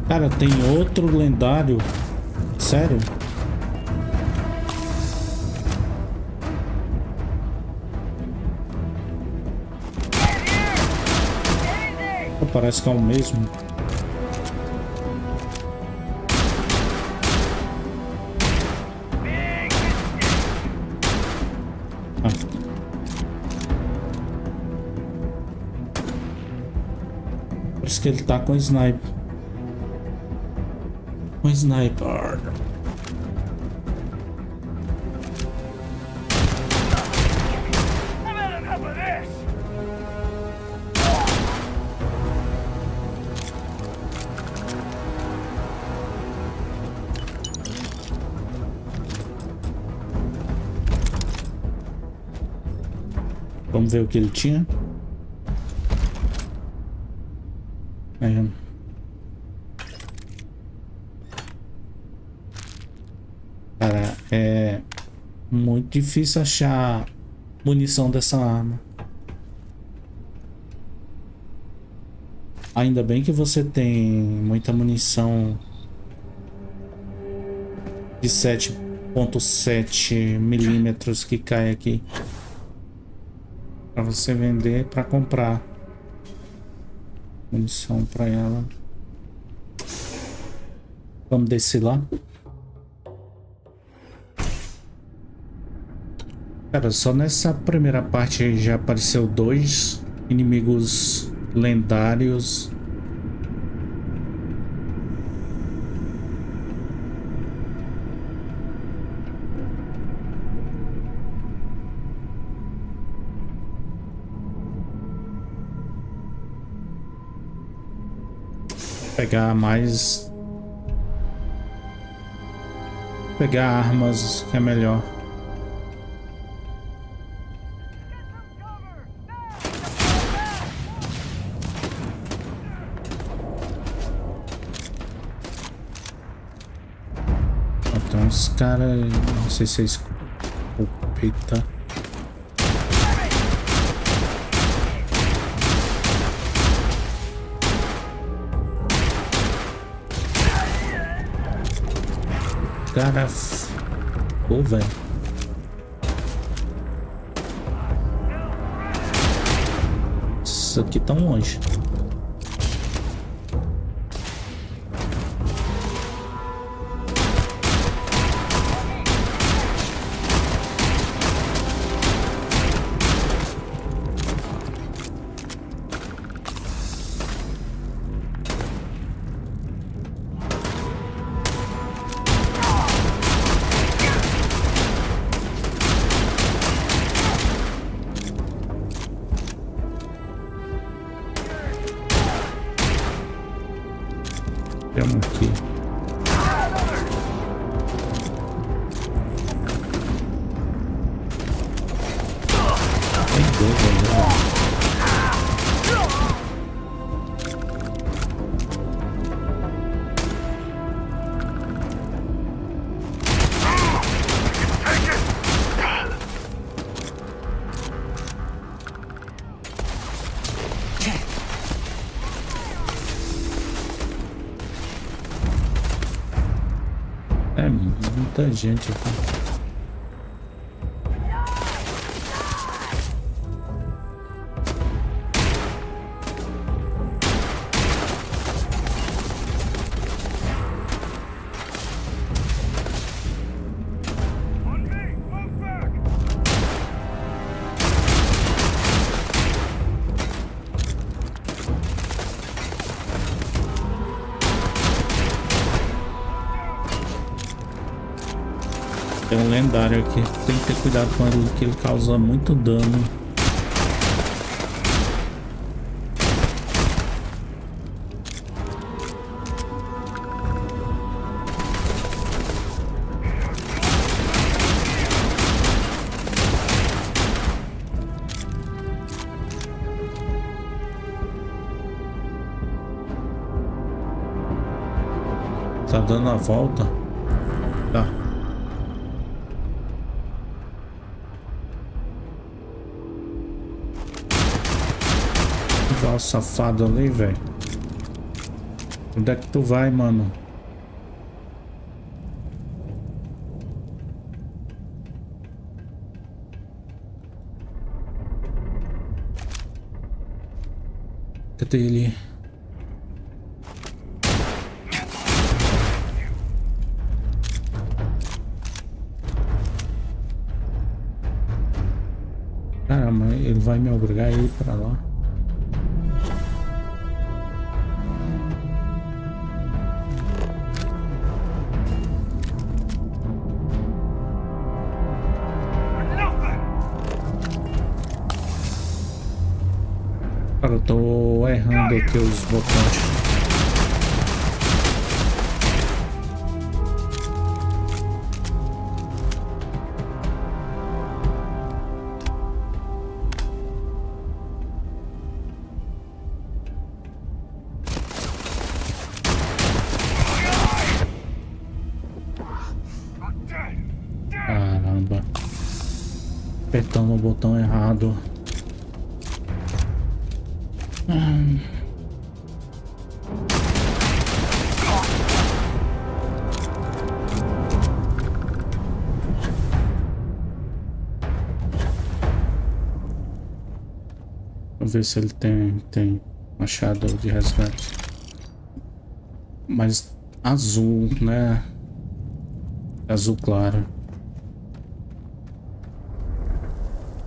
Cara, tem outro lendário. Sério? Parece que é o mesmo. Por isso que ele tá com sniper. Com sniper. Vamos ver o que ele tinha. Cara, é muito difícil achar munição dessa arma. Ainda bem que você tem muita munição de 7.7 milímetros que cai aqui. Pra você vender, pra comprar munição pra ela. Vamos descer lá. Cara, só nessa primeira parte já apareceu 2 inimigos lendários. Pegar mais. Pegar armas que é melhor. Tem uns caras. Não sei se é escopeta. Cara, pô, velho. Isso aqui tão longe. É muita gente aqui. Tem um lendário aqui. Tem que ter cuidado com ele, que ele causa muito dano. Tá dando a volta? Tá. Ó, o safado ali, velho. Onde é que tu vai, mano? Cadê ele? Caramba, ele vai me obrigar a ir pra lá. Cara, eu tô errando aqui os botões. Caramba. Apertando o botão errado. Vamos ver se ele tem machado de resgate. Mas azul, né? Azul claro.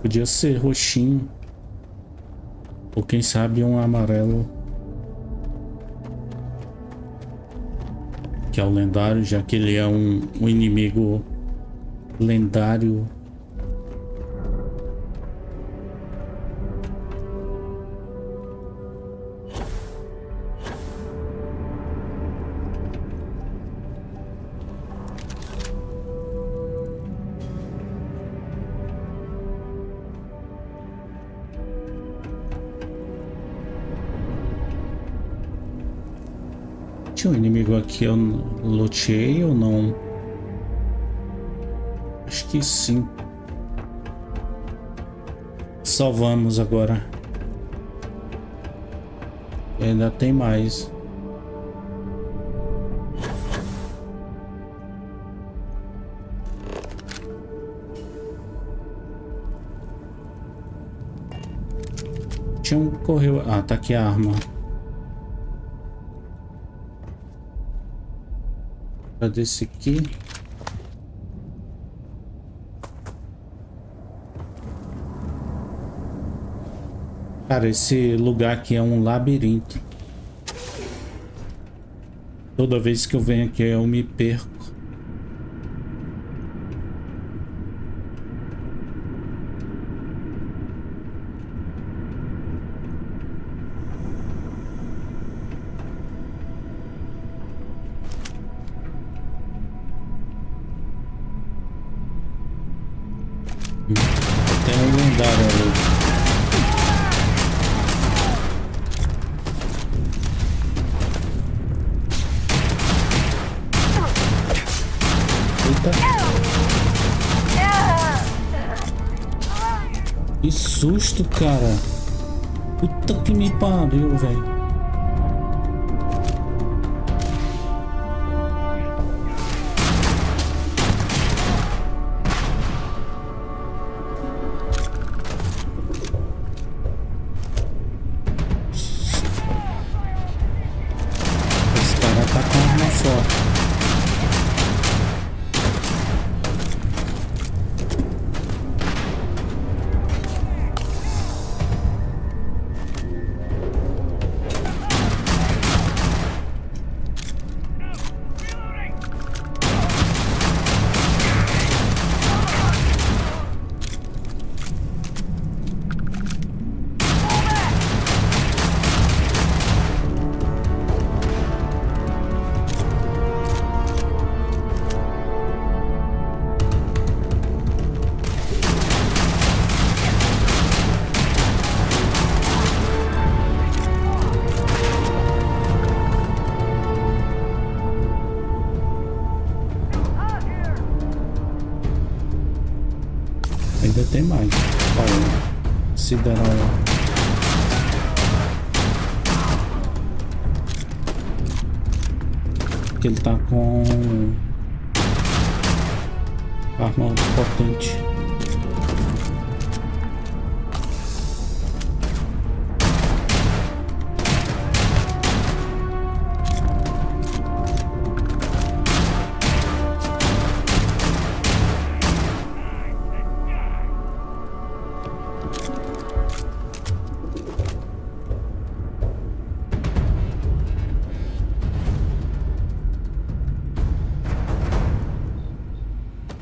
Podia ser roxinho. Ou quem sabe um amarelo. Que é o lendário, já que ele é um inimigo lendário. Tinha um inimigo aqui, eu luteei ou não? Acho que sim. Salvamos agora. E ainda tem mais. Tinha um correu. Ah, tá aqui a arma. Desse aqui. Cara, esse lugar aqui é um labirinto. Toda vez que eu venho aqui eu me perco. Tem um lendário ali. Eita. Que susto, cara. Puta que me pariu, velho. Ainda tem mais. Ó, sideral lá. Que ele tá com arma potente.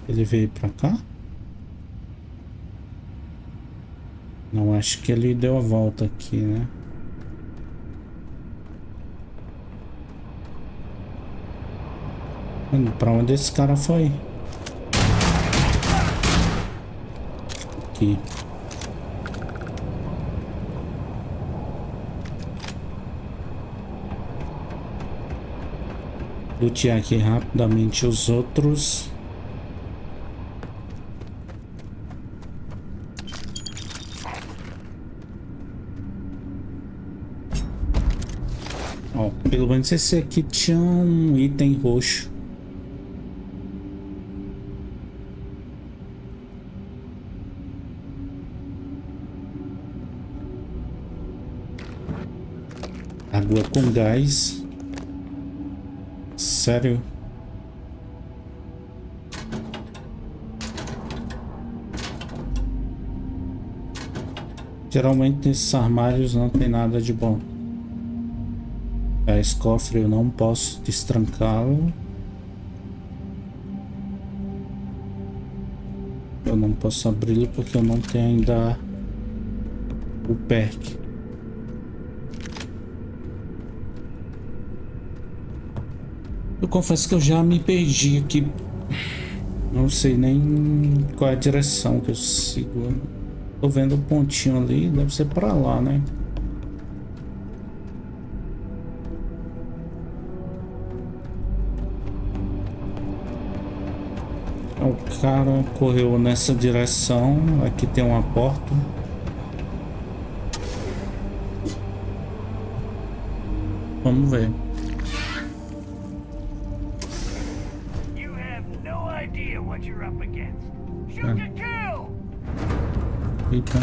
Ele veio pra cá? Não, acho que ele deu a volta aqui, né? Mano, pra onde esse cara foi? Aqui. Lutear aqui rapidamente os outros. Ó, pelo menos esse aqui tinha um item roxo. Água com gás. Sério? Geralmente nesses armários não tem nada de bom. Esse cofre eu não posso destrancá-lo. Eu não posso abri-lo porque eu não tenho ainda o perk. Eu confesso que eu já me perdi aqui. Não sei nem qual é a direção que eu sigo. Tô vendo o pontinho ali, deve ser pra lá, né? O cara correu nessa direção. Aqui tem uma porta. Vamos ver. Eita.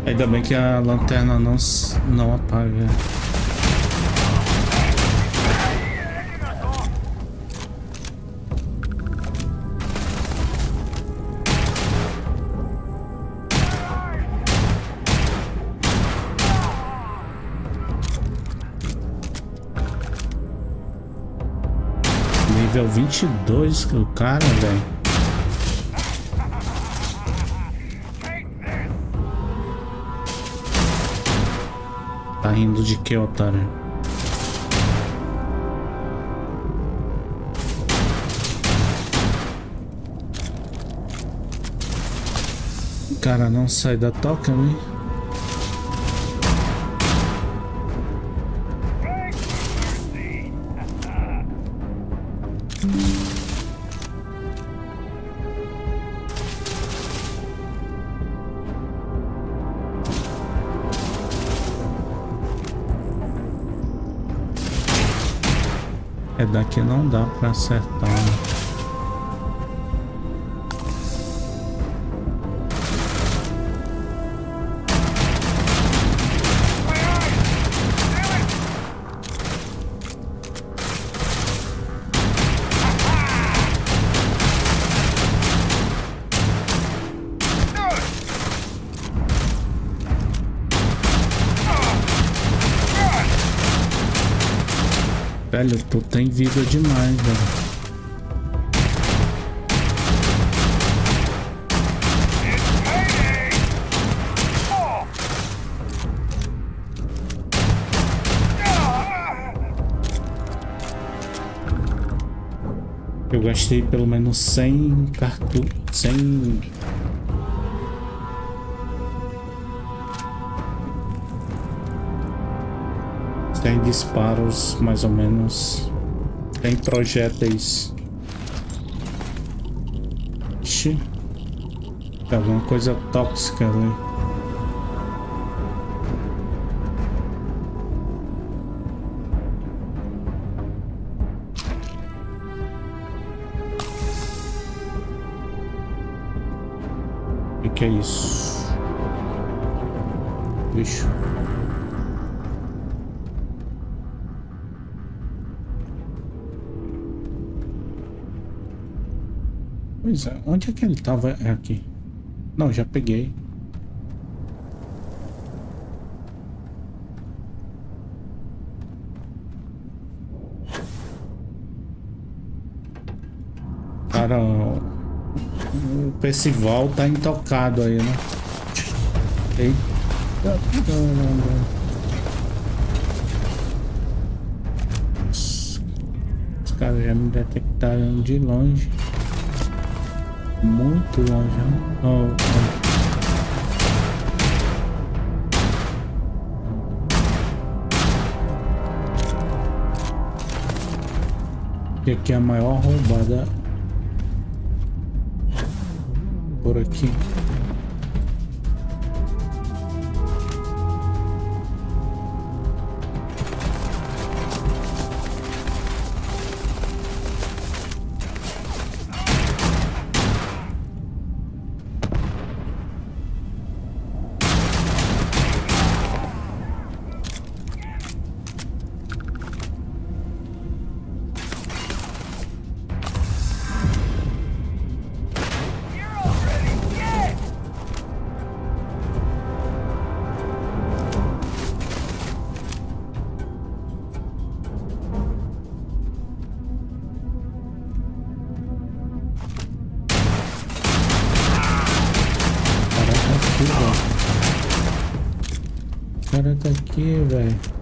Ainda bem que a lanterna não apaga. Nível 22 que o cara, velho. Tá rindo de que, otário? Cara, não sai da toca, né? É, daqui não dá pra acertar, né? Velho, tu tem vida demais, velho. Eu gastei pelo menos 100 cartuchos, 100 disparos, mais ou menos. 100 projéteis. Ixi, tem alguma coisa tóxica ali. O que é isso? Bicho. Pois é, onde é que ele tava? É aqui. Não, já peguei. Cara, o Percival tá intocado aí, né? Eita, caramba. Os caras já me detectaram de longe. Muito longe, né? E aqui é a maior roubada por aqui. O cara tá aqui, velho.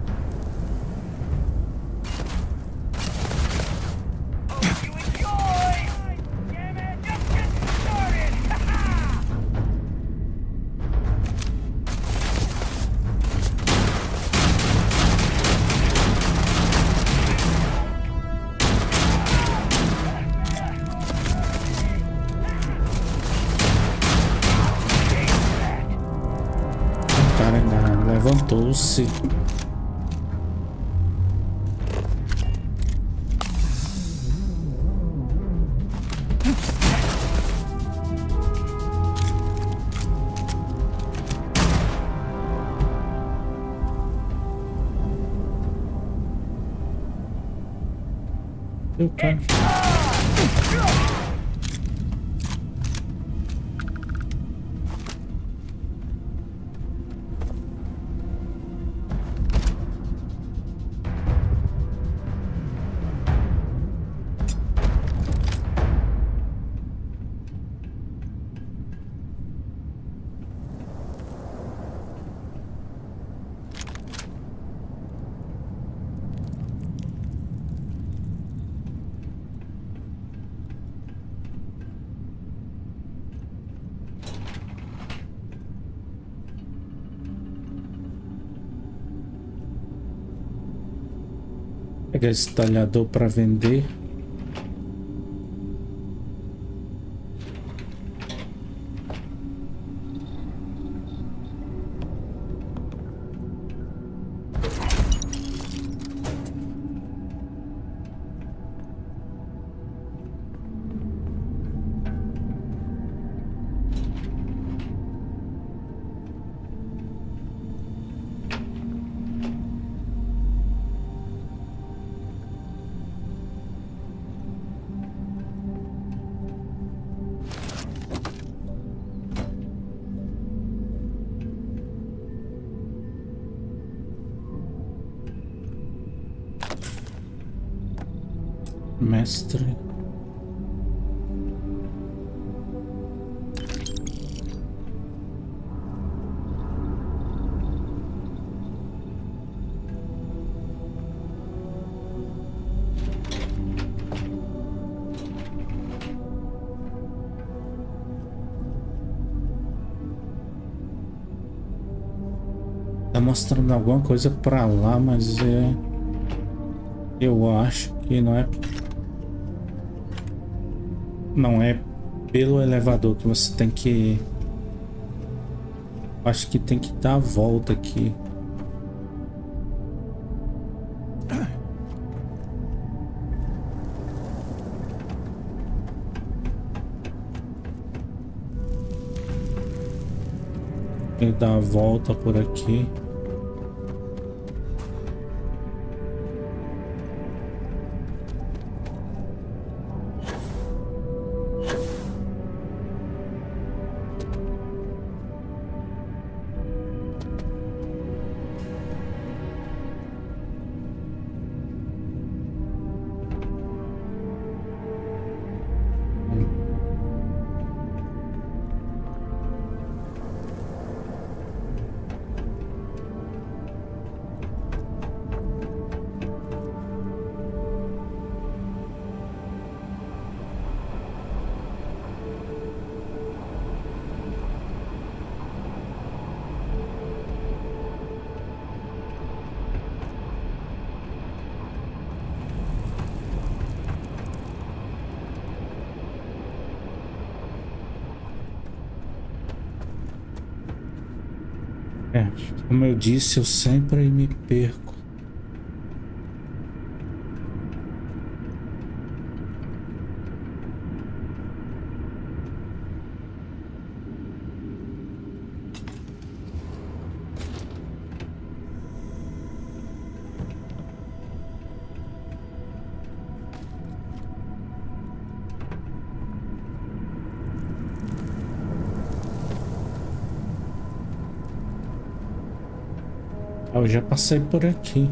Levantou-se. Eu quero. Pegar esse talhador para vender. Mestre. Tá mostrando alguma coisa pra lá, mas eu acho que não é pelo elevador que você tem que... Acho que tem que dar a volta aqui. Tem que dar a volta por aqui. Como eu disse, eu sempre me perco. Eu já passei por aqui.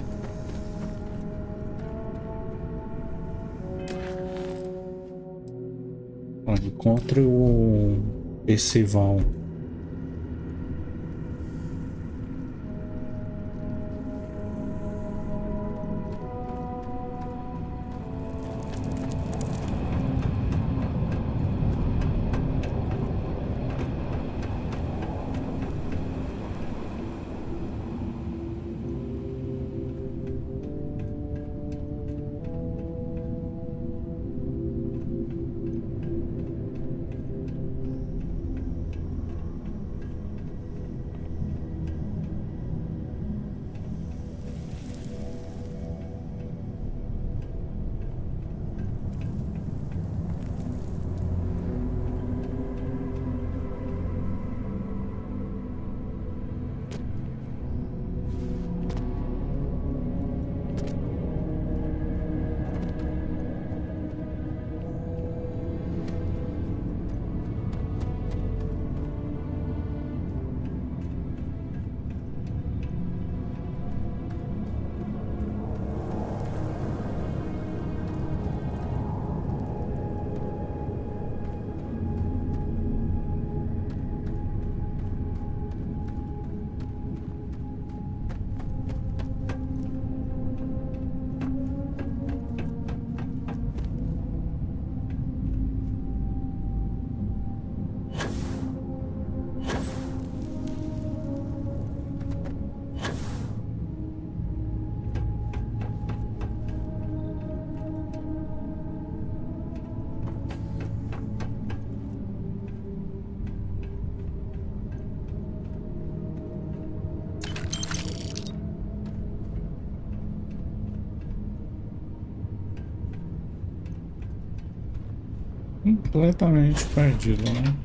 Encontre o Percival. Completamente perdido, né?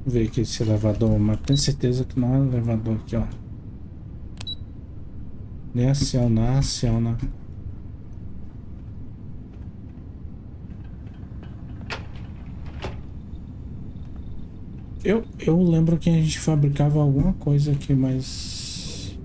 Vou ver aqui esse elevador, mas tenho certeza que não é elevador aqui, ó. Nem aciona. Eu lembro que a gente fabricava alguma coisa aqui, mas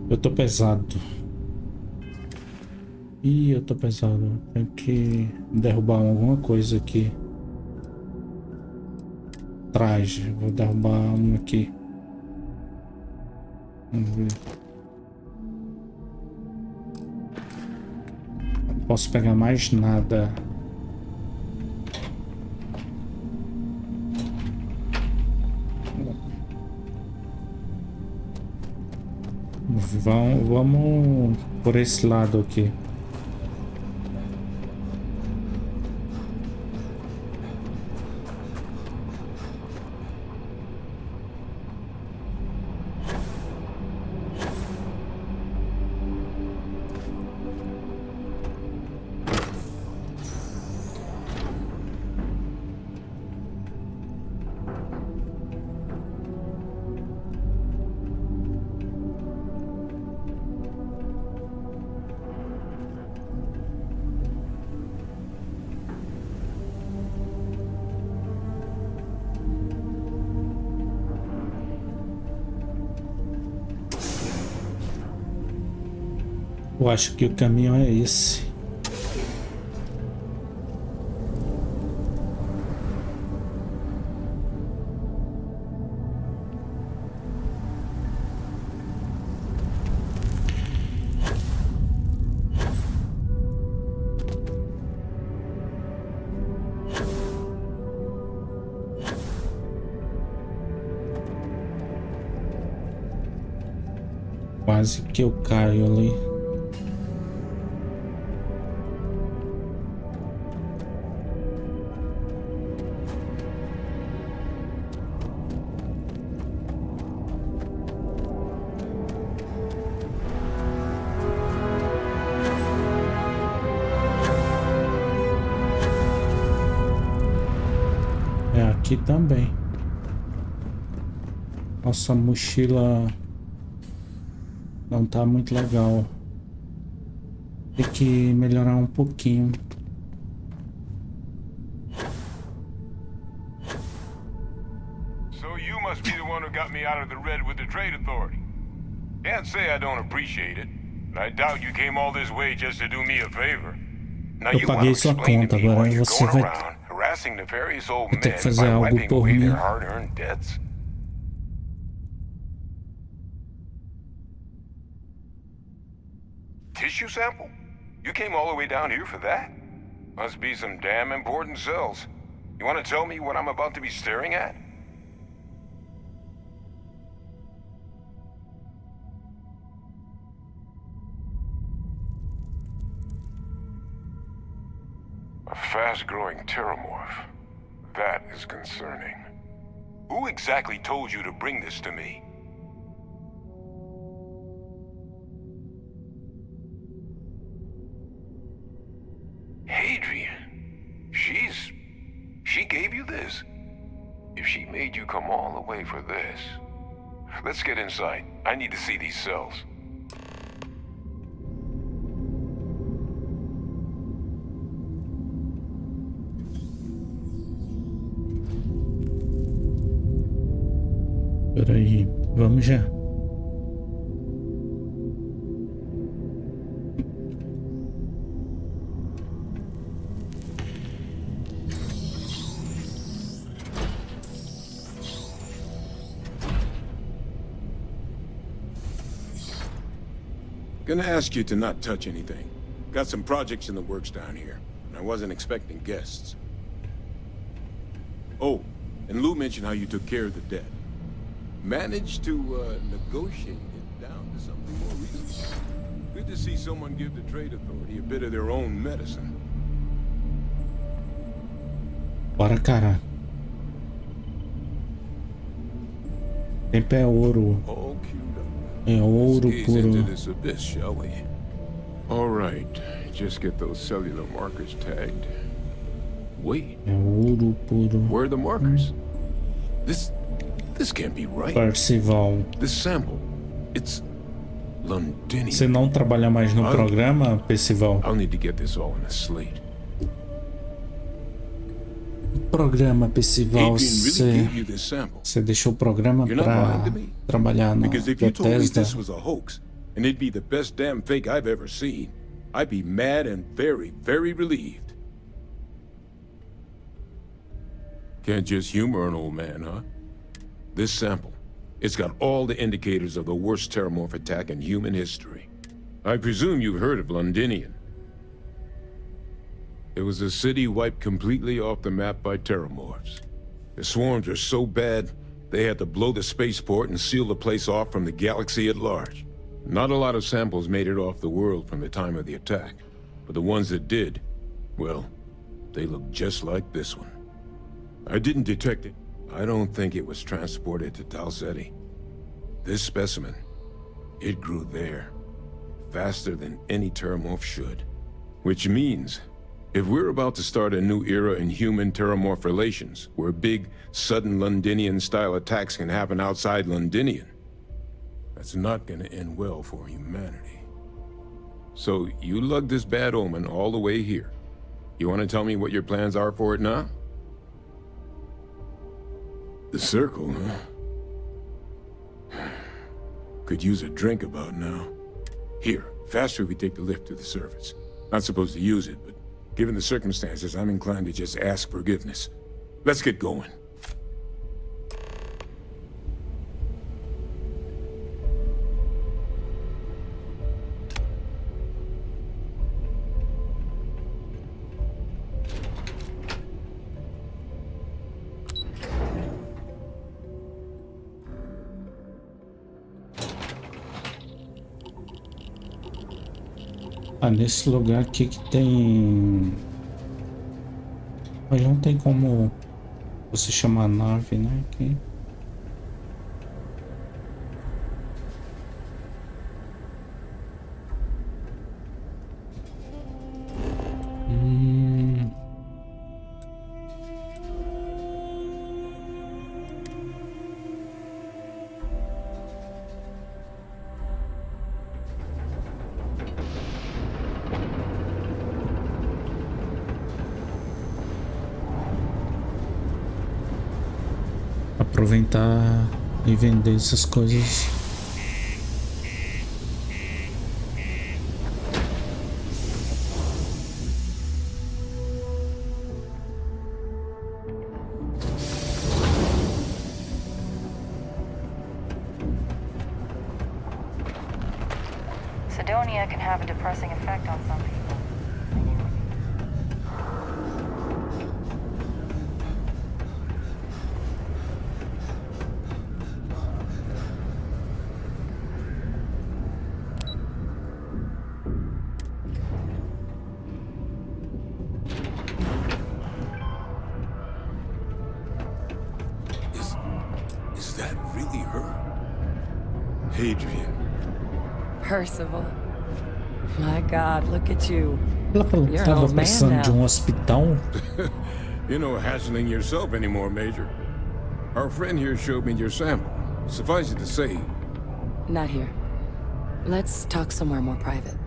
eu tô pesado. Ih, eu tô pesado. Tenho que derrubar alguma coisa aqui. traje. Vou derrubar um aqui. Vamos ver. Não posso pegar mais nada. Vamos por esse lado aqui. Eu acho que o caminho é esse. Quase que eu caio ali. Aqui também. Nossa mochila não tá muito legal. Tem que melhorar um pouquinho. So you must be the one who got me out of the red with the trade authority. Can't say I don't appreciate it. I doubt you came all this way just to do me a favor. Now Eu you want to paguei sua explain to conta, me why agora you're você going vai around harassing nefarious old ter men que fazer by algo wiping por away mim. their hard-earned debts. Tissue sample? You came all the way down here for that? Must be some damn important cells. You want to tell me what I'm about to be staring at? A fast-growing Terrormorph. That is concerning. Who exactly told you to bring this to me? Hadrian. She gave you this? If she made you come all the way for this... Let's get inside. I need to see these cells. Peraí, vamos já. Gonna ask you to not touch anything. Got some projects in the works down here, and I wasn't expecting guests. Oh, and Lou mentioned how you took care of the debt. Managed to negotiate it down to something more reasonable. Good to see someone give the trade authority a bit of their own medicine. Bora, cara. Tempo é ouro. All queued up. É ouro Let's gaze into puro. this abyss, shall we? All right, just get those cellular markers tagged. Wait. É ouro puro. Where are the markers? This can't be right. Percival. This sample, it's Londinium. Você não trabalha mais no programa, Percival? I'll need to get this all in a slate. Programa, Percival, você deixou o programa pra trabalhar na Because if you told me Bethesda. this was a hoax, and it'd be the best damn fake I've ever seen, I'd be mad and very, very relieved. Can't just humor an old man, huh? This sample, it's got all the indicators of the worst Terrormorph attack in human history. I presume you've heard of Londinian. It was a city wiped completely off the map by Terrormorphs. The swarms were so bad, they had to blow the spaceport and seal the place off from the galaxy at large. Not a lot of samples made it off the world from the time of the attack, but the ones that did, well, they look just like this one. I didn't detect it. I don't think it was transported to Talsetti. This specimen, it grew there, faster than any Terrormorph should. Which means, if we're about to start a new era in human-Terrormorph relations, where big, sudden Londinian-style attacks can happen outside Londinian, that's not gonna end well for humanity. So, you lugged this bad omen all the way here. You wanna tell me what your plans are for it now? The circle, huh? Could use a drink about now. Here, faster we take the lift to the surface. Not supposed to use it, but given the circumstances, I'm inclined to just ask forgiveness. Let's get going. Ah, nesse lugar aqui que tem... Mas não tem como você chamar a nave, né? Aqui. Aproveitar e vender essas coisas. Sidonia can have a depressing effect on some people. Is that really her? Hadrian. Percival. My God, look at you. Ela falou que You're an tava old man precisando de now. hospital. You're no hatchling yourself anymore, Major. Our friend here showed me your sample. Suffice it to say... Not here. Let's talk somewhere more private.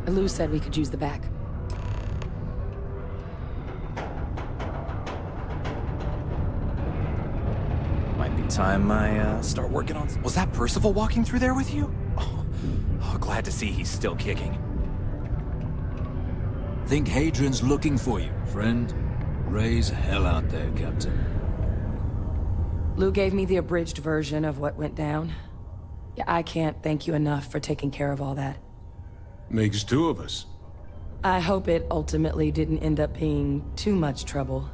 Lou said we could use the back. Might be time I start working on... Was that Percival walking through there with you? Oh, glad to see he's still kicking. Think Hadrian's looking for you, friend? Raise hell out there, Captain. Lou gave me the abridged version of what went down. Yeah, I can't thank you enough for taking care of all that. Makes two of us. I hope it ultimately didn't end up being too much trouble.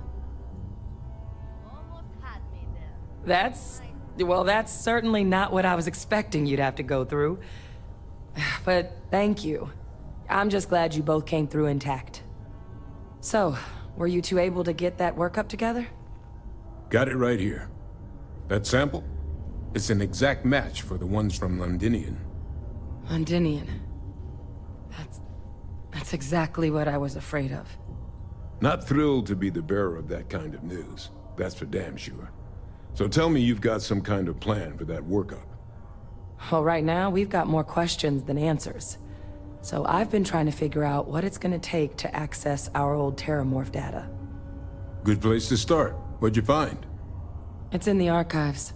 Well, that's certainly not what I was expecting you'd have to go through. But thank you. I'm just glad you both came through intact. So, were you two able to get that workup together? Got it right here. That sample? It's an exact match for the ones from Londinian. Londinian. That's exactly what I was afraid of. Not thrilled to be the bearer of that kind of news. That's for damn sure. So tell me you've got some kind of plan for that workup. Well, right now, we've got more questions than answers. So I've been trying to figure out what it's gonna take to access our old Terrormorph data. Good place to start. What'd you find? It's in the archives.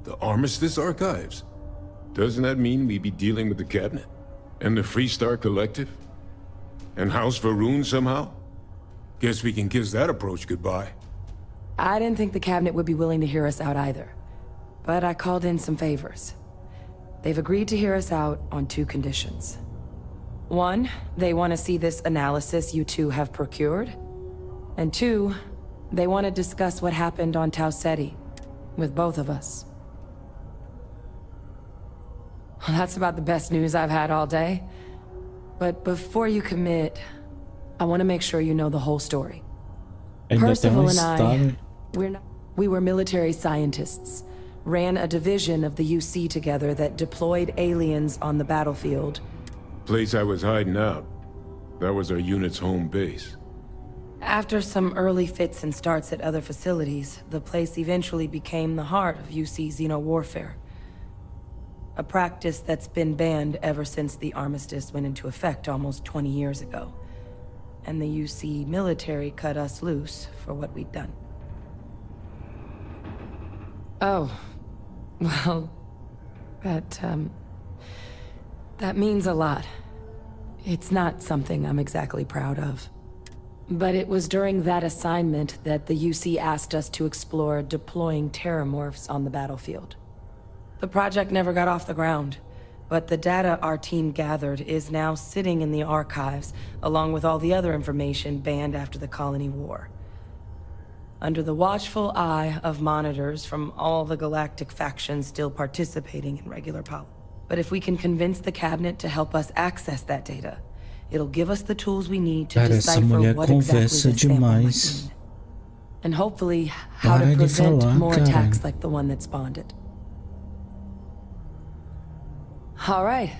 The Armistice Archives? Doesn't that mean we'd be dealing with the Cabinet? And the Freestar Collective? And House Varun somehow? Guess we can kiss that approach goodbye. I didn't think the cabinet would be willing to hear us out either. But I called in some favors. They've agreed to hear us out on 2 conditions. 1, they want to see this analysis you two have procured. And 2, they want to discuss what happened on Tau Ceti with both of us. Well, that's about the best news I've had all day. But before you commit, I want to make sure you know the whole story. Percival and I, we were military scientists, ran a division of the UC together that deployed aliens on the battlefield. Place I was hiding out. That was our unit's home base. After some early fits and starts at other facilities, the place eventually became the heart of UC xeno-warfare. A practice that's been banned ever since the armistice went into effect almost 20 years ago. And the UC military cut us loose for what we'd done. Oh, well, that means a lot. It's not something I'm exactly proud of. But it was during that assignment that the UC asked us to explore deploying terrormorphs on the battlefield. The project never got off the ground, but the data our team gathered is now sitting in the archives, along with all the other information banned after the Colony War. Under the watchful eye of monitors from all the galactic factions still participating in regular politics. But if we can convince the cabinet to help us access that data, it'll give us the tools we need to decipher what exactly this sample might mean. And hopefully, how to prevent more attacks like the one that spawned it. All right.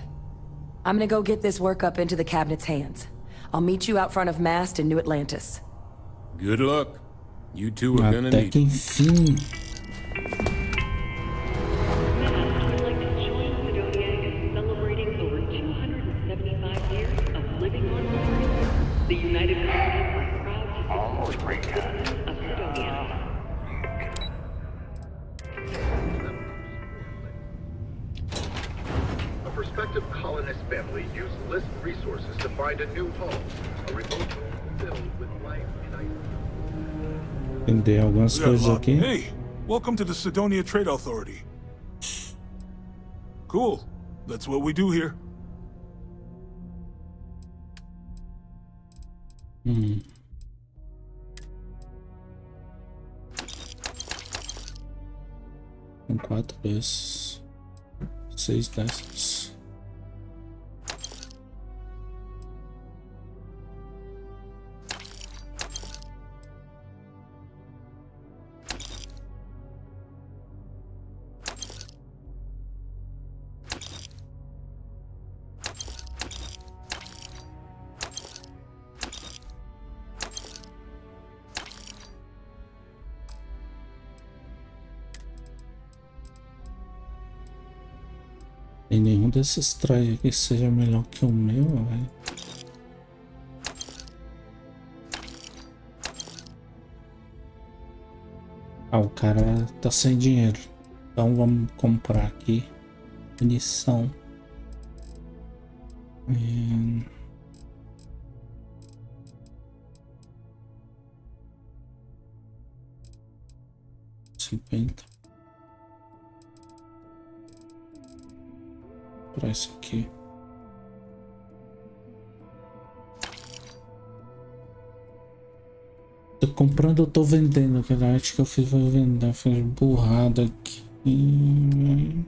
I'm gonna go get this work up into the cabinet's hands. I'll meet you out front of Mast in New Atlantis. Good luck. You two are gonna need it. Enfim. The United States are proud to almost break citizen of Sidonia. A prospective colonist family used list resources to find a new home, a remote home filled with life in isolation. Entender algumas coisas aqui. Hey, welcome to the Sidonia Trade Authority. Cool. That's what we do here. Com 4 vezes 6 dessas. Tem nenhum desses trajes aqui que seja melhor que o meu, velho. Ah, o cara tá sem dinheiro. Então vamos comprar aqui munição. $50. Para isso aqui. Tô comprando, eu tô vendendo. Aquela arte que eu fiz vai vender. Fiz burrada aqui.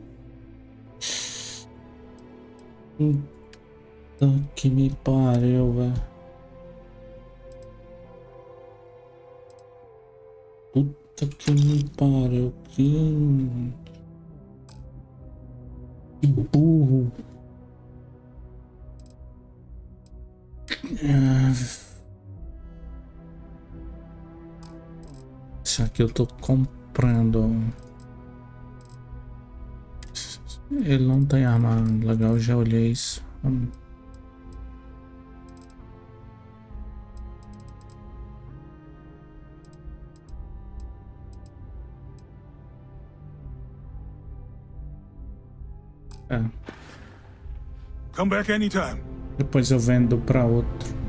Puta que me pariu, velho. Puta que me pariu. Que burro. Isso aqui eu tô comprando. Ele não tem arma legal, já olhei isso. Come back anytime. Depois eu vendo para outro.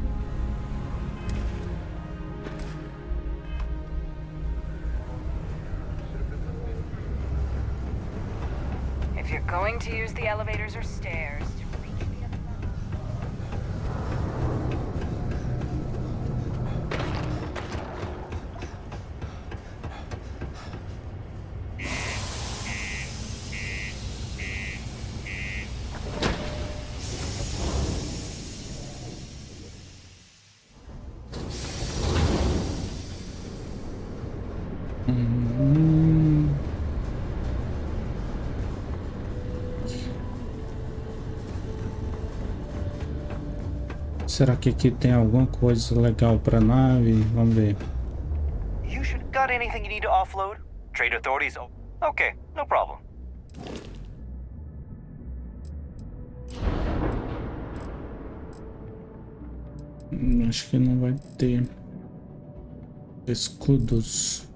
If you're going to use the elevators or stairs to reach the other Será que aqui tem alguma coisa legal pra nave? Vamos ver. You should got anything you need to offload? Trade authorities. Oh, okay, no problem. Acho que não vai ter escudos.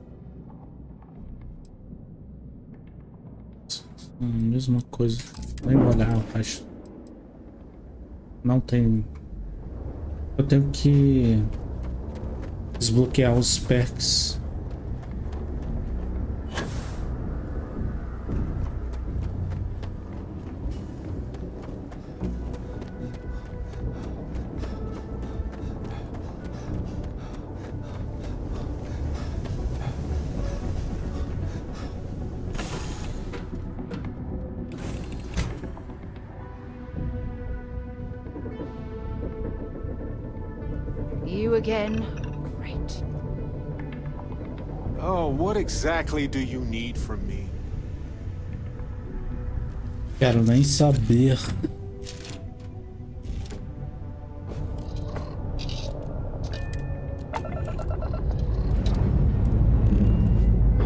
Mesma coisa. Nem vou olhar o resto. Não tem. Eu tenho que desbloquear os perks. You again? Great. Oh, what exactly do you need from me? Quero nem saber.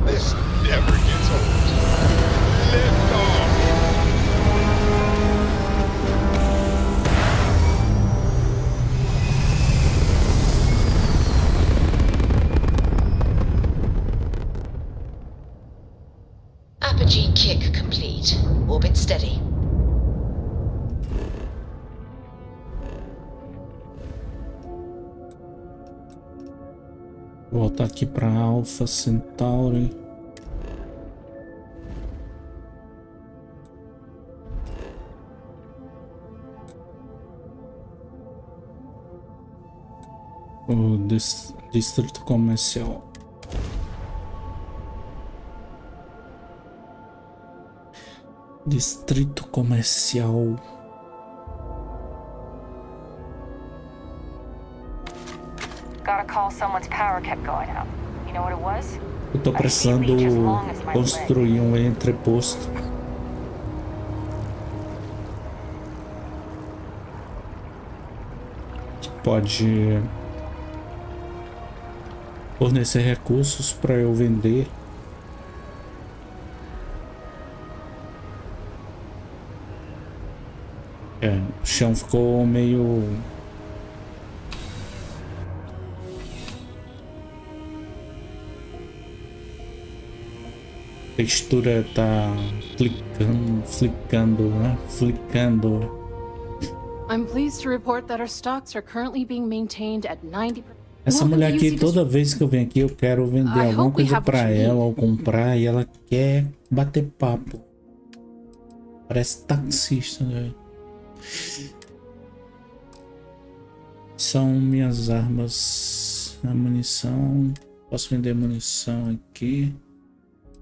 This never gets old. Lift off! Apogee kick complete. Orbit steady. Voltar aqui para Alpha Centauri. O distrito comercial. Distrito comercial. Got a call someone's power kept going out. You know what it was? Eu tô precisando construir um entreposto. Que pode fornecer recursos para eu vender. O chão ficou meio... A textura tá flicando, né? Flicando. I'm pleased to report that our stocks are currently being maintained at 90%. Essa mulher aqui, toda vez que eu venho aqui, eu quero vender alguma coisa pra ela ou comprar e ela quer bater papo. Parece taxista, né? São minhas armas. A munição. Posso vender munição aqui.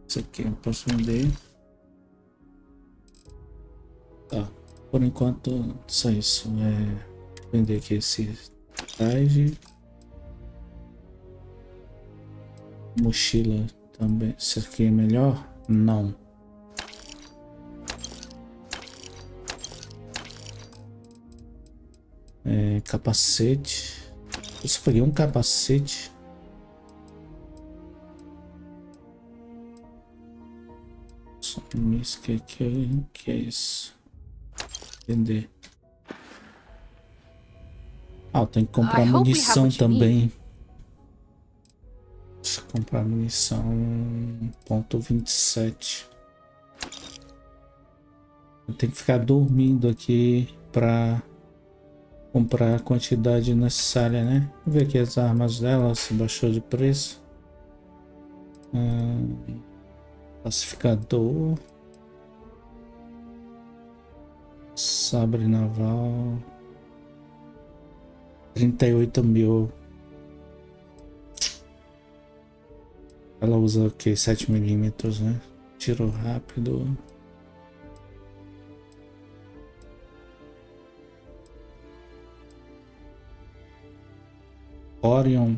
Isso aqui eu posso vender. Tá. Por enquanto, só isso. Vender aqui esse traje. Mochila também. Isso aqui é melhor? Não. Capacete. Eu só peguei um capacete. Só isso que é isso. Entender. Eu tenho que comprar munição também. Deixa eu comprar munição. Ponto 27. Eu tenho que ficar dormindo aqui pra comprar a quantidade necessária, né? Vou ver aqui as armas dela, se baixou de preço. Classificador. Sabre naval. 38.000. Ela usa o que? 7mm, né? Tiro rápido. Orion.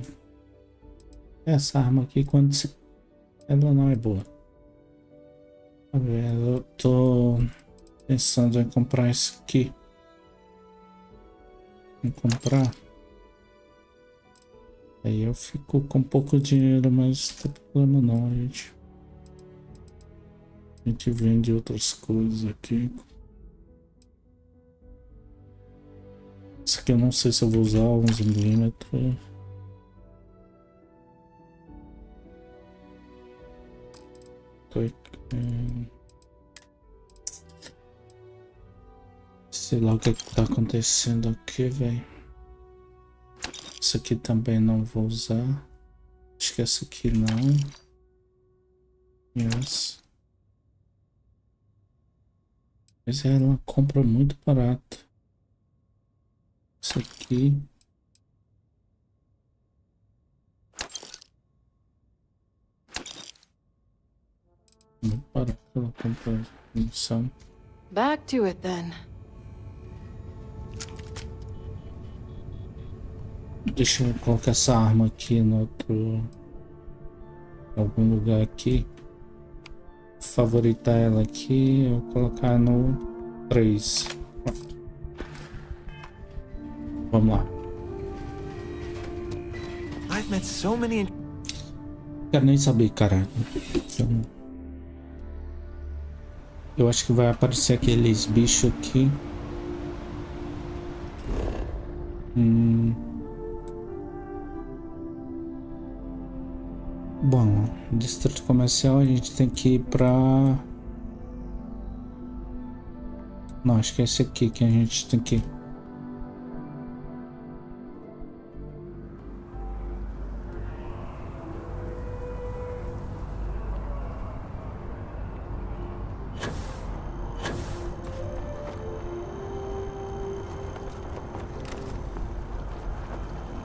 Essa arma aqui, quando se... ela não é boa. Tá vendo? Eu tô pensando em comprar isso aqui. Em comprar. Aí eu fico com pouco dinheiro, mas não tem problema não, gente. A gente vende outras coisas aqui. Isso aqui eu não sei se eu vou usar 11mm. Sei lá o que tá acontecendo aqui, velho. Isso aqui também não vou usar. Acho que essa aqui não. Yes. Mas ela compra muito barato. Isso aqui. Muito barato ela compra munição. Back to it then. Deixa eu colocar essa arma aqui no outro... em algum lugar aqui. Favoritar ela aqui. Eu vou colocar no 3. Vamos lá. I've met so many... Quero nem saber, cara. Eu acho que vai aparecer aqueles bichos aqui. Bom, distrito comercial a gente tem que ir pra... Não, acho que é esse aqui que a gente tem que ir.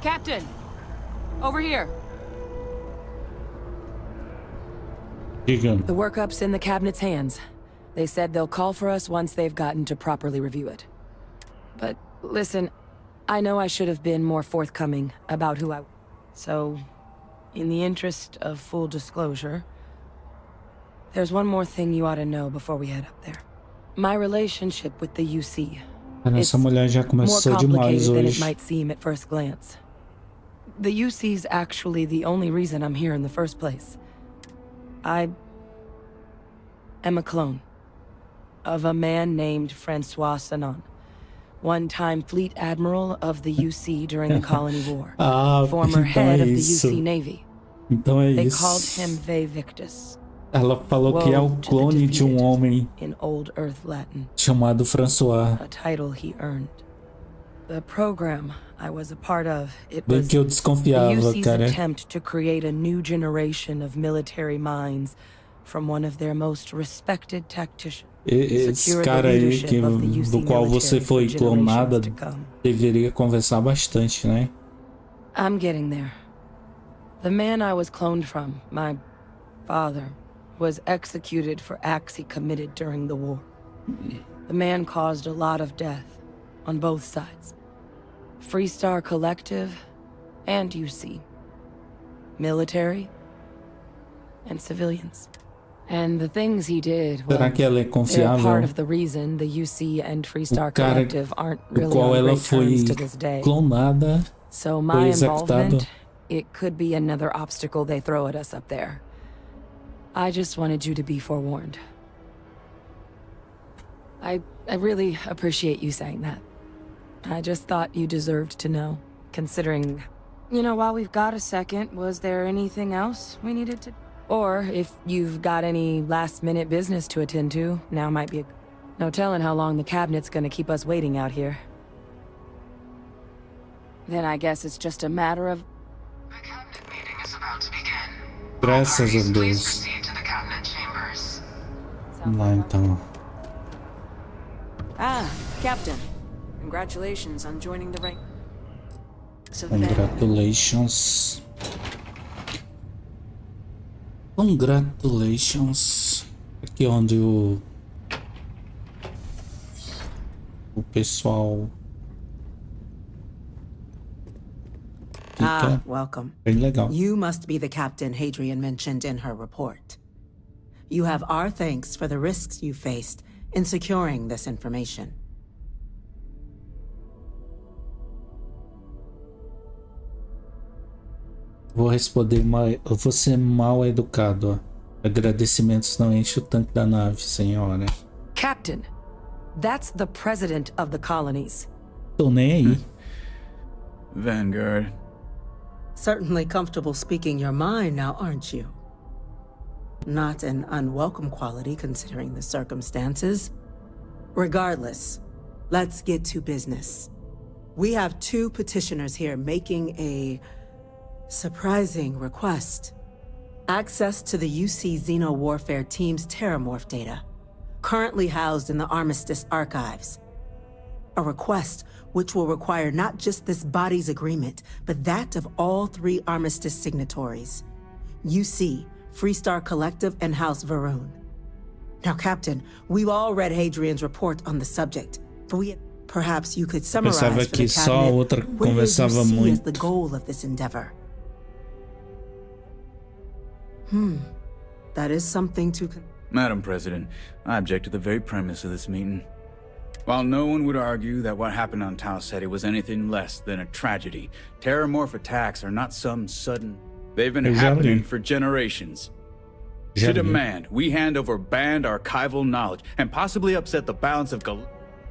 Captain! Over here! The workup's in the cabinet's hands. They said they'll call for us once they've gotten to properly review it. But listen, I know I should have been more forthcoming about who I... So, in the interest of full disclosure, there's one more thing you ought to know before we head up there. My relationship with the UC. Essa mulher já começou demais than it hoje. might seem at first glance. The UC's actually the only reason I'm here in the first place. I am a clone of a man named Francois Sanon, one-time fleet admiral of the UC during the Colony War, former head of the UC Navy. Então é They isso. called him Ve Victus. Ela falou que é o clone de um homem in Old Earth Latin, chamado François. a title he earned. The program I was a part of, it Bem was que eu the desconfiava, UC's cara. attempt to create a new generation of military minds from one of their most respected tacticians. Esse cara aí que, do qual você foi clonada deveria conversar bastante, né? I'm getting there. The man I was cloned from, my father, was executed for acts he committed during the war. The man caused a lot of death on both sides. Freestar Collective and UC. Military and civilians. And the things he did, well, Será que ela é they're confiável? part of the reason the UC and Freestar O cara Collective aren't do really qual on ela great foi terms to this day. clonada So foi my executado. involvement, it could be another obstacle they throw at us up there. I just wanted you to be forewarned. I really appreciate you saying that. I just thought you deserved to know, considering... You know, while we've got a second, was there anything else we needed to... Or, if you've got any last-minute business to attend to, now might be a... No telling how long the cabinet's gonna keep us waiting out here. Then I guess it's just a matter of... Graças a Deus. Vamos lá então. Ah, Captain. Congratulations on joining the rank. Congratulations. Congratulations. Aqui onde o pessoal Ah, welcome. Bem legal. You must be the captain Hadrian mentioned in her report. You have our thanks for the risks you faced in securing this information. Vou responder eu vou ser mal educado. Agradecimentos não enche o tanque da nave, senhora. Captain, that's the president of the colonies. Tô nem aí. Vanguard. Certainly comfortable speaking your mind now, aren't you? Not an unwelcome quality considering the circumstances. Regardless, let's get to business. We have 2 petitioners here making a surprising request. Access to the UC Xeno-Warfare Team's Terrormorph data, currently housed in the Armistice archives. A request which will require not just this body's agreement, but that of all 3 Armistice signatories. UC, Freestar Collective, and House Varun. Now, Captain, we've all read Hadrian's report on the subject, but perhaps you could summarize for the cabinet what it is you see as the goal of this endeavor. That is something to... Madam President, I object to the very premise of this meeting. While no one would argue that what happened on Tau Ceti was anything less than a tragedy, Terrormorph attacks are not some sudden... They've been happening for generations. To demand we hand over banned archival knowledge and possibly upset the balance of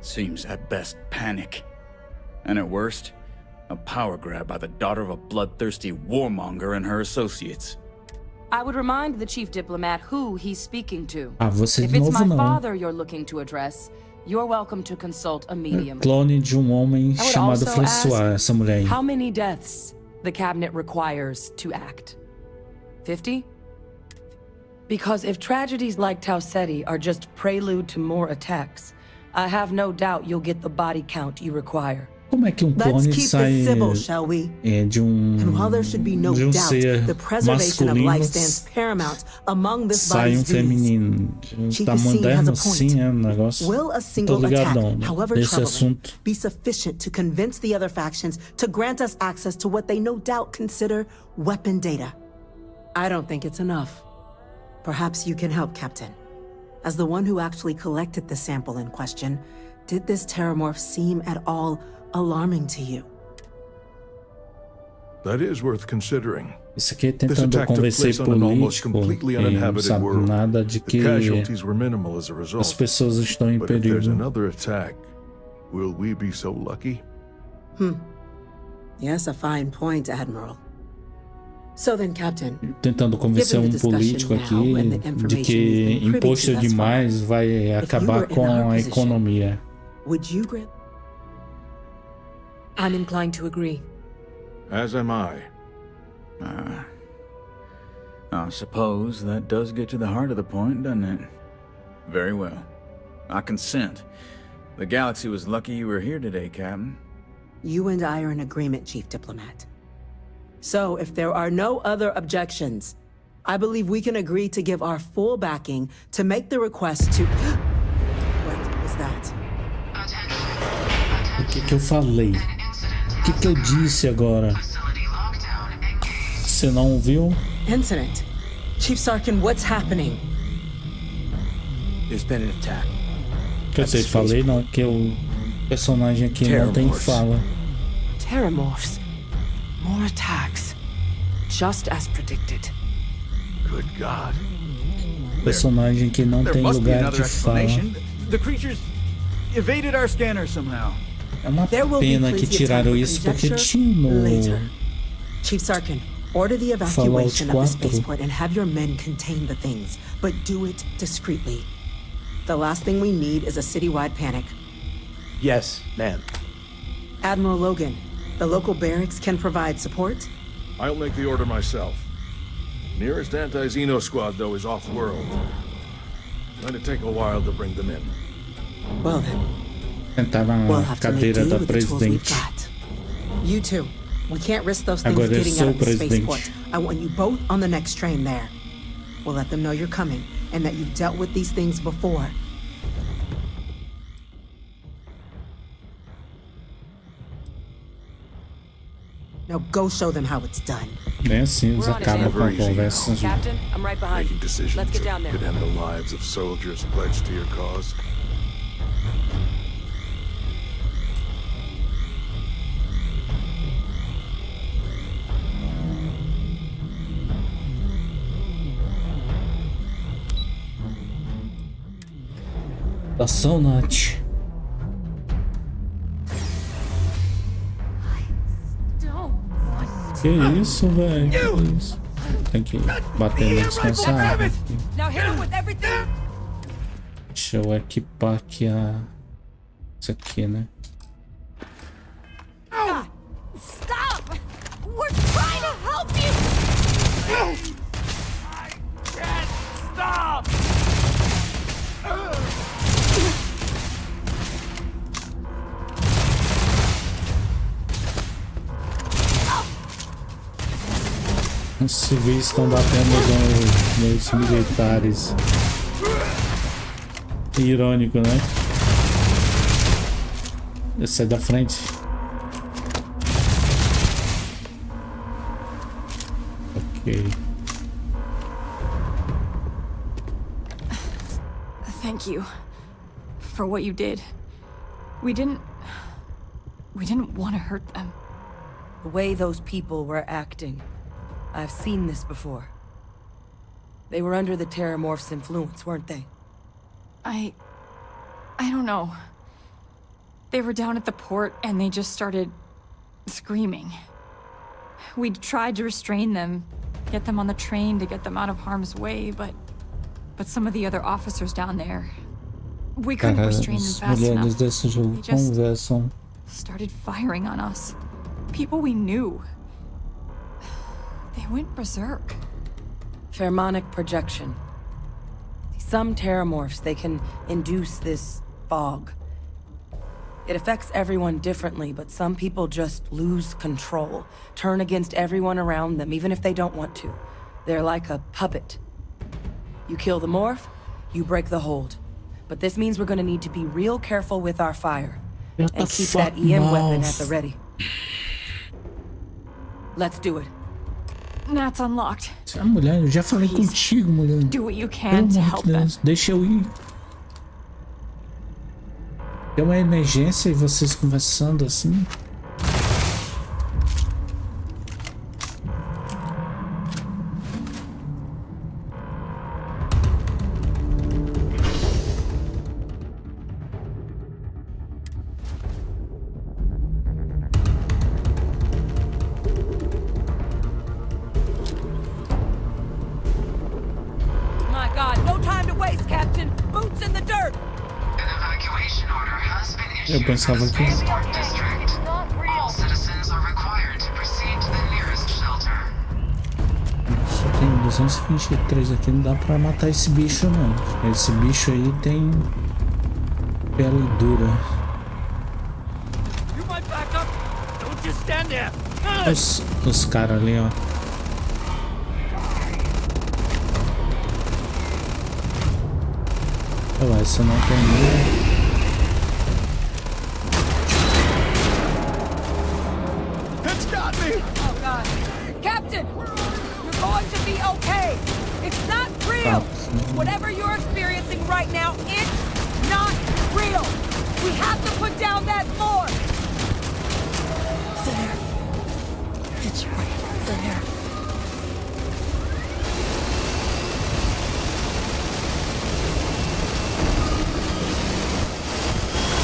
seems at best panic. And at worst, a power grab by the daughter of a bloodthirsty warmonger and her associates. I would remind the chief diplomat who he's speaking to. Você If de it's novo my não. father you're looking to address, you're welcome to consult a medium. Clone de homem I would chamado also François, essa mulher aí. How many deaths the cabinet requires to act? 50? Because if tragedies like Tau Ceti are just prelude to more attacks, I have no doubt you'll get the body count you require. Como é que clone sai shall we? de And while there should be no doubt, ser the preservation of masculino life stands paramount among this sai body's duties. feminino? Chief Tá has moderno a point. assim, o negócio. Will a Tô single ligadão attack, however desse troubling, assunto. be sufficient to convince the other factions to grant us access to what they no doubt consider weapon data? I don't think it's enough. Perhaps you can help, Captain. As the one who actually collected the sample in question, did this Terrormorph seem at all alarming to you? That is worth considering. Isso aqui é tentando convencer político, não sabe nada de que as pessoas estão em But if there's perigo. another attack, will we be so lucky? Yes, a fine point, Admiral. So then, Captain, Tentando convencer given the político discussion now and the aqui de information que you've been privy imposto to thus demais vai If you acabar were in com our a position, economia. would you grant? I'm inclined to agree. As am I. I suppose that does get to the heart of the point, doesn't it? Very well. I consent. The galaxy was lucky you were here today, Captain. You and I are in agreement, Chief Diplomat. So, if there are no other objections, I believe we can agree to give our full backing to make the request to... What was that? O que eu falei? O que eu disse agora? Você não ouviu? Incident. Chief Sarkin, what's happening? There's been an attack. O que eu te falei não, que o personagem aqui não tem fala. Terrormorphs. More attacks. Just as predicted. Good God. Personagem que não There tem must be lugar another de fala. explanation. The creatures evaded our scanner somehow. É uma pena que tiraram isso porque tinha no Chief Sarkin, order the evacuation of the spaceport and have your men contain the things, but do it discreetly. The last thing we need is a citywide panic. Yes, ma'am. Admiral Logan, the local barracks can provide support? I'll make the order myself. Nearest anti-Xeno squad, though, is off-world. Going to take a while to bring them in. Well then, Sentar na We'll have to make cadeira do da with the tools we've presidente. got. You two, we can't risk those things Agora eu getting sou out o of the presidente. spaceport. I want you both on the next train there. We'll let them know you're coming and that you've dealt with these things before. Now go show them how it's done. Bem assim, eles acabam com a conversa. Captain, I'm right behind Making you. decisions Let's get down that there. could end the lives of soldiers pledged to your cause. Ação, Nath. Que isso, velho? Que isso? Tem que bater no descansar. Deixa eu equipar aqui isso aqui, né? Stop! We're trying to help you! I can't stop! Os civis estão batendo nos militares. Irônico, né? Esse é da frente. Ok. Thank you for what you did. We didn't want to hurt them. The way those people were acting, I've seen this before. They were under the Terrormorph's influence, weren't they? I don't know. They were down at the port and they just started screaming. We tried to restrain them, get them on the train to get them out of harm's way, but some of the other officers down there, we couldn't restrain them fast enough. Desse jogo They just conversam. started firing on us. People we knew. They went berserk. Pheromonic projection. Some Terrormorphs, they can induce this fog. It affects everyone differently, but some people just lose control, turn against everyone around them, even if they don't want to. They're like a puppet. You kill the morph, you break the hold. But this means we're gonna need to be real careful with our fire. And keep that EM weapon at the ready. Let's do it. Nat's unlocked. Ah, mulher, eu já falei contigo, mulher. Do what you Pelo can to amor help de them. Deus, deixa eu ir. Tem uma emergência e vocês conversando assim. My God, no time to waste, Captain. Boots in the dirt. Eu pensava que só tem 223 aqui, não dá pra matar esse bicho não. Esse bicho aí tem pele dura. Os caras ali, ó. Essa não tem mira. Oh, God. Captain! You're going to be okay. It's not real. Whatever you're experiencing right now, it's not real. We have to put down that floor. There. It's right there.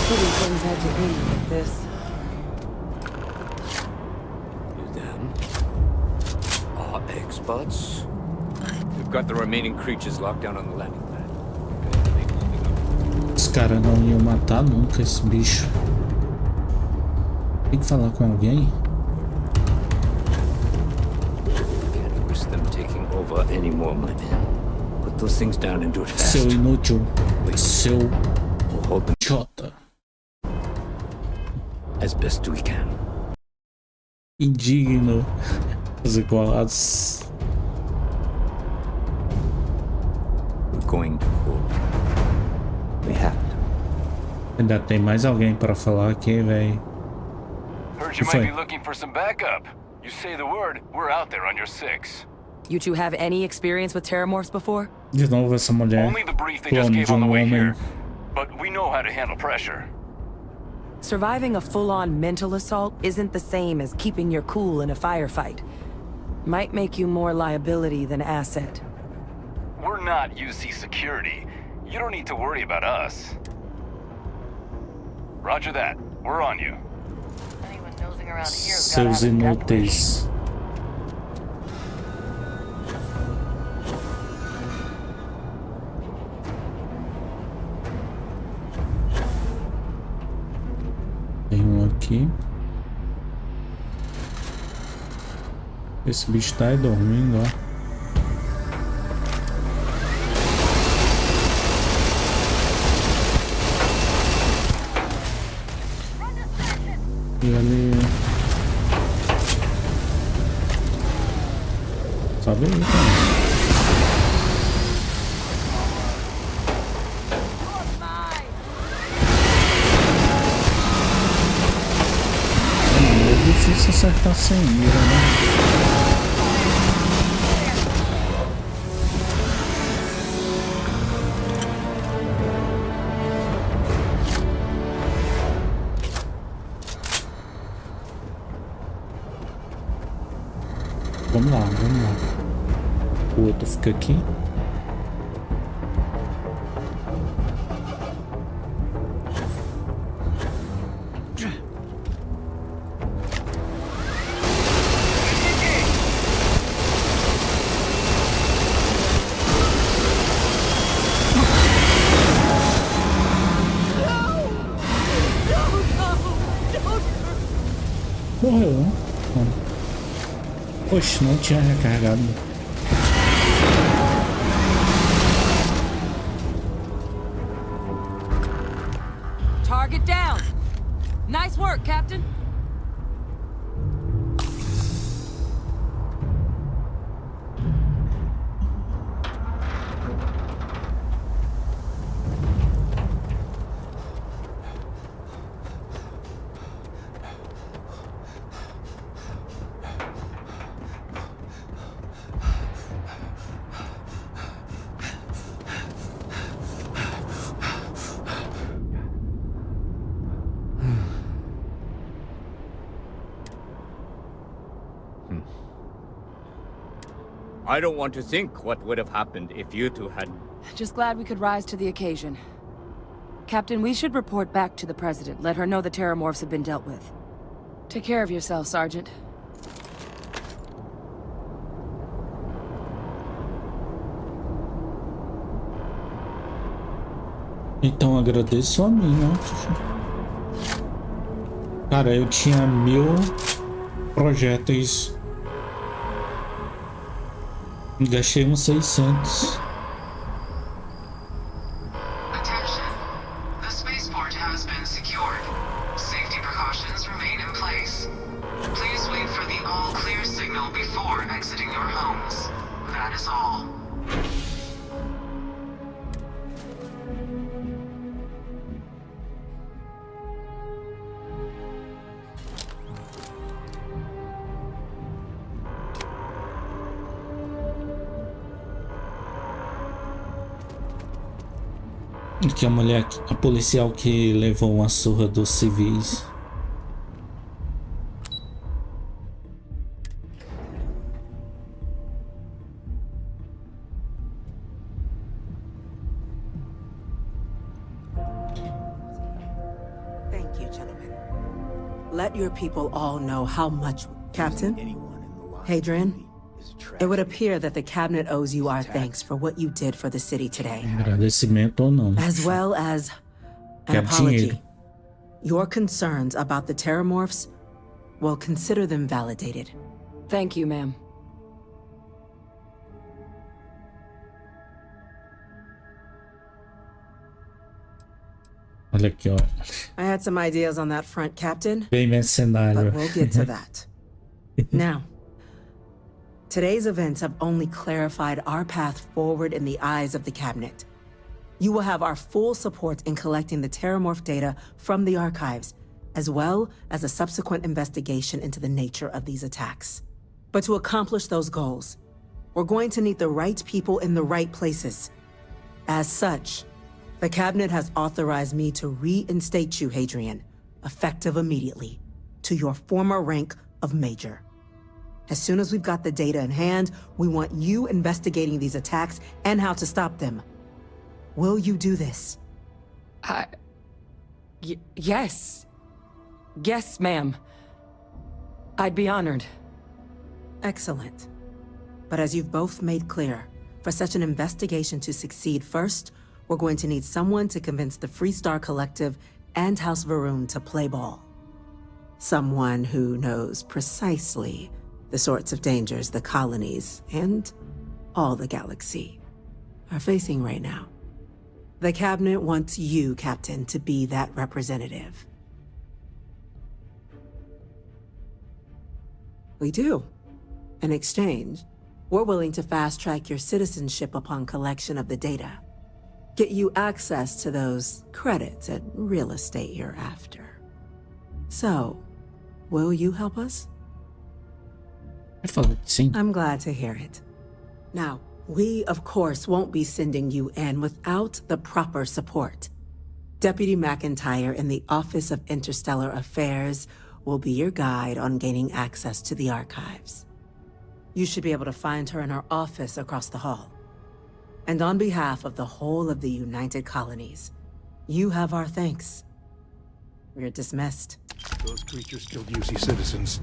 Pretty things had to be like this. Them are experts. We've got the remaining creatures locked down on the landing pad. Os caras não iam matar nunca esse bicho. Tem que falar com alguém. Can't risk them taking over anymore, my man. Put those things down and do it fast. Seu inútil. Seu We'll hold them. idiota. as best we can. Indigno. Fazer igual as... We're going to hold. We have to. Ainda tem mais alguém para falar aqui, velho. Heard you might be looking for some backup. You say the word, we're out there on your 6. You two have any experience with Terrormorphs before? De novo essa mulher. Only the brief they just Clone gave de on the way homem. here. But we know how to handle pressure. Surviving a full-on mental assault isn't the same as keeping your cool in a firefight. Might make you more liability than asset. We're not UC security. You don't need to worry about us. Roger that. We're on you. Anyone nosing around here Seus inúteis. Tem um aqui. Esse bicho tá aí dormindo, ó. E ali... Sabe aí, cara. É difícil acertar sem mira, né? Vamos lá, vamos lá. O outro fica aqui. Morreu, né? Poxa, não tinha recarregado. Target down. Nice work, Captain. I don't want to think what would have happened if you two had... Just glad we could rise to the occasion. Captain, we should report back to the President. Let her know the Terrormorphs have been dealt with. Take care of yourself, Sergeant. Então agradeço a mim, ó. Cara, eu tinha 1000 projéteis. Gastei uns 600. Attention. The spaceport has been secured. Safety precautions remain in place. Please wait for the all clear signal before exiting your homes. That is all. Que a mulher, a policial que levou uma surra dos civis. Thank you, gentlemen. Let your people all know how much... Captain? Hadrian? It would appear that the cabinet owes you our thanks for what you did for the city today. Agradecimento ou não. As well as an Quero apology. dinheiro. Your concerns about the Terrormorphs, well, consider them validated. Thank you, ma'am. Olha aqui, ó. I had some ideas on that front, Captain. Bem mercenário. But we'll get to that. Now, today's events have only clarified our path forward in the eyes of the Cabinet. You will have our full support in collecting the Terrormorph data from the archives, as well as a subsequent investigation into the nature of these attacks. But to accomplish those goals, we're going to need the right people in the right places. As such, the Cabinet has authorized me to reinstate you, Hadrian, effective immediately, to your former rank of Major. As soon as we've got the data in hand, we want you investigating these attacks and how to stop them. Will you do this? Yes. Yes, ma'am. I'd be honored. Excellent. But as you've both made clear, for such an investigation to succeed first, we're going to need someone to convince the Freestar Collective and House Varun to play ball. Someone who knows precisely the sorts of dangers the colonies and all the galaxy are facing right now. The Cabinet wants you, Captain, to be that representative. We do. In exchange, we're willing to fast-track your citizenship upon collection of the data. Get you access to those credits and real estate you're after. So, will you help us? I'm glad to hear it. Now, we, of course, won't be sending you in without the proper support. Deputy McIntyre in the Office of Interstellar Affairs will be your guide on gaining access to the archives. You should be able to find her in her office across the hall. And on behalf of the whole of the United Colonies, you have our thanks. You're dismissed. Those creatures killed UC citizens.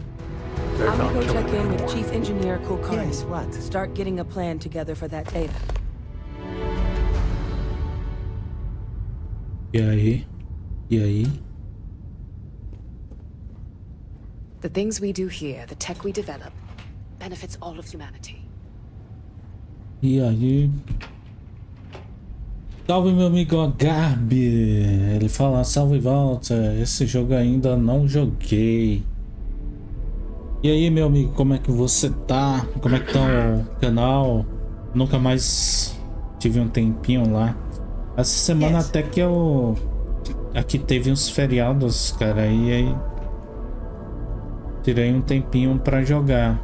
I'm gonna go check in with Chief Engineer Kulkarni. Yes, what? Start getting a plan together for that data. E aí? E aí? The things we do here, the tech we develop, benefits all of humanity. E aí? Salve, meu amigo Garbi. Ele fala salve e volta. Esse jogo ainda não joguei. E aí, meu amigo, como é que você tá? Como é que tá o canal? Nunca mais tive um tempinho lá. Essa semana até que eu... Aqui teve uns feriados, cara. E aí... Tirei um tempinho pra jogar.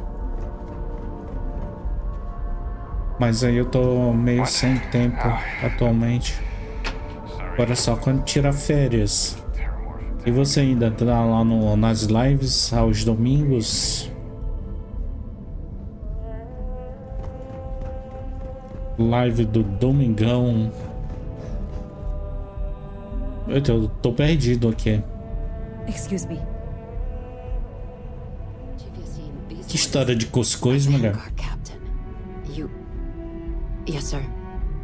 Mas aí eu tô meio sem tempo atualmente. Agora só quando tira férias. E você ainda tá lá nas lives aos domingos? Live do domingão. Eu tô perdido aqui. Excuse me. Que história de cuscuz, mulher? Yes, sir.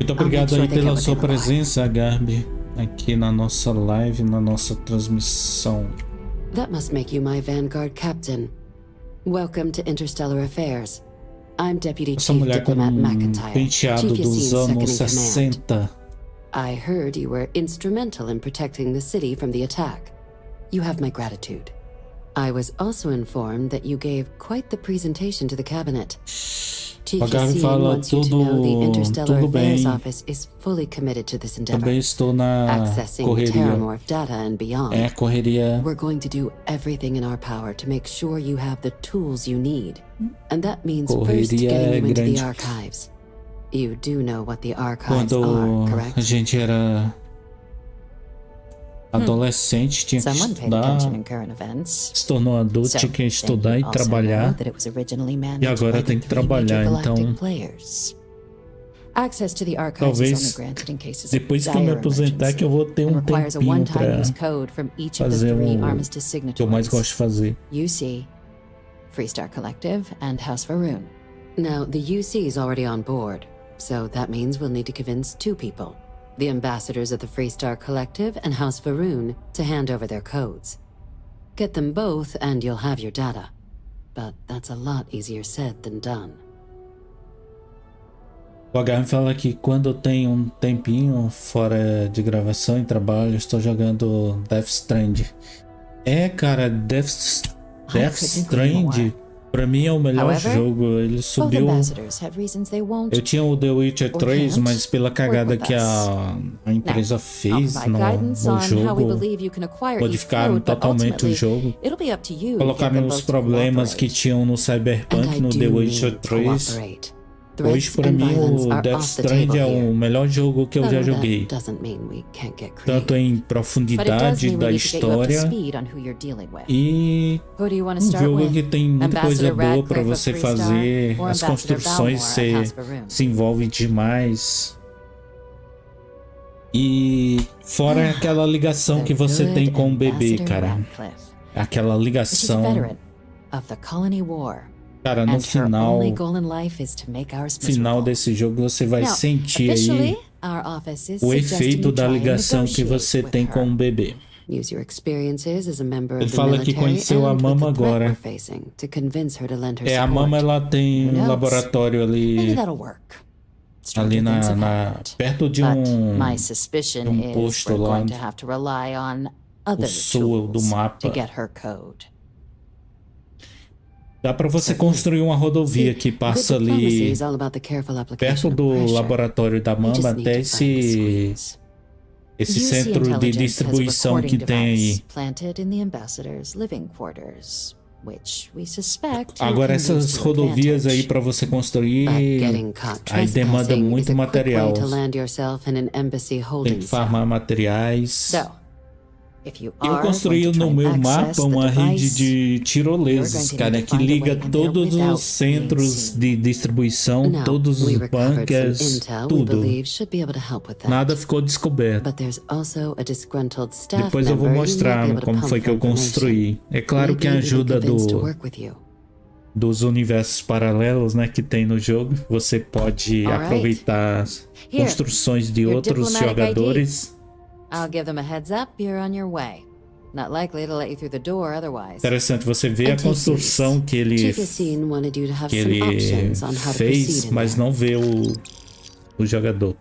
Muito obrigado aí pela sua presença, Garbi, aqui na nossa live, na nossa transmissão. That must make you my Vanguard captain. Welcome to Interstellar Affairs. I'm Deputy Essa Chief mulher com Diplomat McIntyre, penteado Chief dos Yassine's anos second in command. 60. I heard you were instrumental in protecting the city from the attack. You have my gratitude. I was also informed that you gave quite the presentation to the cabinet. Chief Yassine wants you to know the Interstellar Affairs Office is fully committed to this endeavor. Também estou na Accessing the correria. Terrormorph data and beyond. É correria. We're going to do everything in our power to make sure you have the tools you need. And that means first Correria getting you into grande. the archives. You do know what the archives are, Quando correct? a gente era adolescente, tinha que Someone paid estudar. attention in current events. Se tornou adulto, So, tinha que then estudar you e also trabalhar. know that it was originally managed E agora by the tem que three major trabalhar, galactic então players. Access to the archives is talvez only granted in cases of depois que eu me dire aposentar que eu vou ter um requires a tempinho one-time use pra code from each of the fazer three o armistice que eu mais signatories. gosto de fazer. UC, Freestar Collective, and House Varun. Now, the UC is already on board, so that means we'll need to convince two people, the ambassadors of the Freestar Collective and House Varun, to hand over their codes. Get them both and you'll have your data. But that's a lot easier said than done. O HM fala que quando eu tenho um tempinho fora de gravação e trabalho, estou jogando Death Stranding. É, cara, Death Stranding pra mim é o melhor jogo. Ele subiu. Eu tinha o The Witcher 3, mas pela cagada que a empresa fez no jogo, modificaram totalmente o jogo. Colocaram os problemas que tinham no Cyberpunk no The Witcher 3. Hoje, pra mim, o Death Stranding é o melhor jogo que eu já joguei. Tanto em profundidade da história e um jogo que tem muita coisa boa pra você fazer. As construções se envolvem demais. E fora aquela ligação que você tem com o bebê, cara. Aquela ligação. Cara, no final desse jogo você vai sentir aí o efeito da ligação que você tem com o bebê. Ele fala que conheceu a Mama agora. A Mama, ela tem um laboratório ali perto de um posto lá no sul do mapa. Dá pra você construir uma rodovia que passa ali perto do laboratório da Mama até esse centro de distribuição que tem aí. Agora essas rodovias aí pra você construir aí demanda muito material. Tem que farmar materiais. Eu construí no meu mapa uma rede de tirolesas, cara, que liga todos os centros de distribuição, todos os bunkers, tudo. Nada ficou descoberto. Depois eu vou mostrar como foi que eu construí. É claro que a ajuda dos universos paralelos, né, que tem no jogo. Você pode aproveitar as construções de outros jogadores. I'll give them a heads up, you're on your way. Not likely to let you through the door otherwise. Interessante, você vê a construção que ele fez, mas não vê o jogador.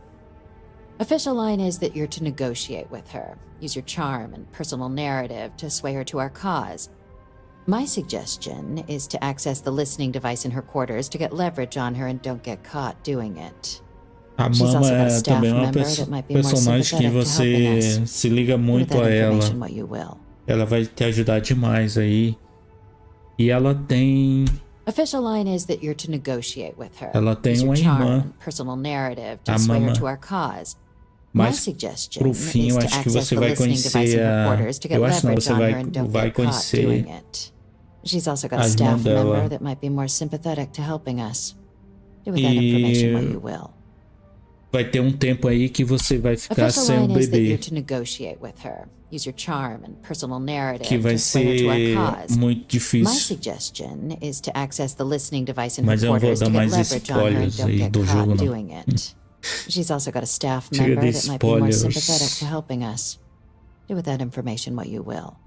Official line is that you're to negotiate with her. Use your charm and personal narrative to sway her to our cause. My suggestion is to access the listening device in her quarters to get leverage on her and don't get caught doing it. A Mama é também uma personagem que você se liga muito a ela. Ela vai te ajudar demais aí. E ela tem... Ela tem uma irmã. A Mama. Mas pro fim eu acho que você vai conhecer a... Eu acho não, você vai conhecer a irmã dela. E... vai ter um tempo aí que você vai ficar sem o bebê. Que vai ser muito difícil. Mas eu não vou dar mais spoilers aí do jogo, não. She's also got a staff member that might be more sympathetic to helping us. Do with that information what you will.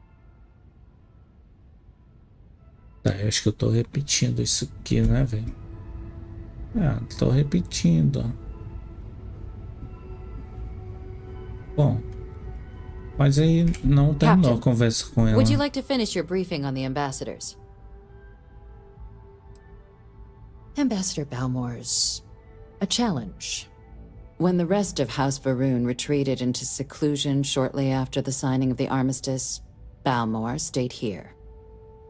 Tá, eu acho que eu tô repetindo isso aqui, né, velho? Ah, tô repetindo, ó. Bom, mas aí não terminou a conversa com ela. Would you like to finish your briefing on the ambassadors? Ambassador Balmore's a challenge. When the rest of House Varun retreated into seclusion shortly after the signing of the armistice, Balmore stayed here.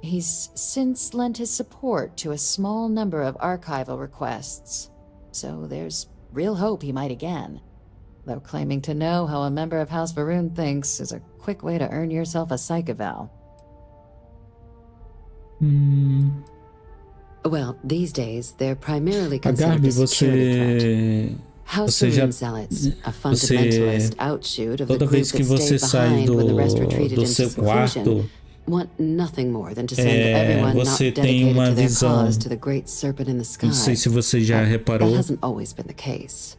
He's since lent his support to a small number of archival requests, so there's real hope he might again. Though claiming to know how a member of House Varun thinks is a quick way to earn yourself a psych eval. Well, these days, they're primarily considered a security threat. House Varun zealots, a fundamentalist outshoot of the group that stayed behind when the rest retreated into seclusion, want nothing more than to send everyone not dedicated to their cause to the great serpent in the sky. Não sei se você já reparou. That hasn't always been the case.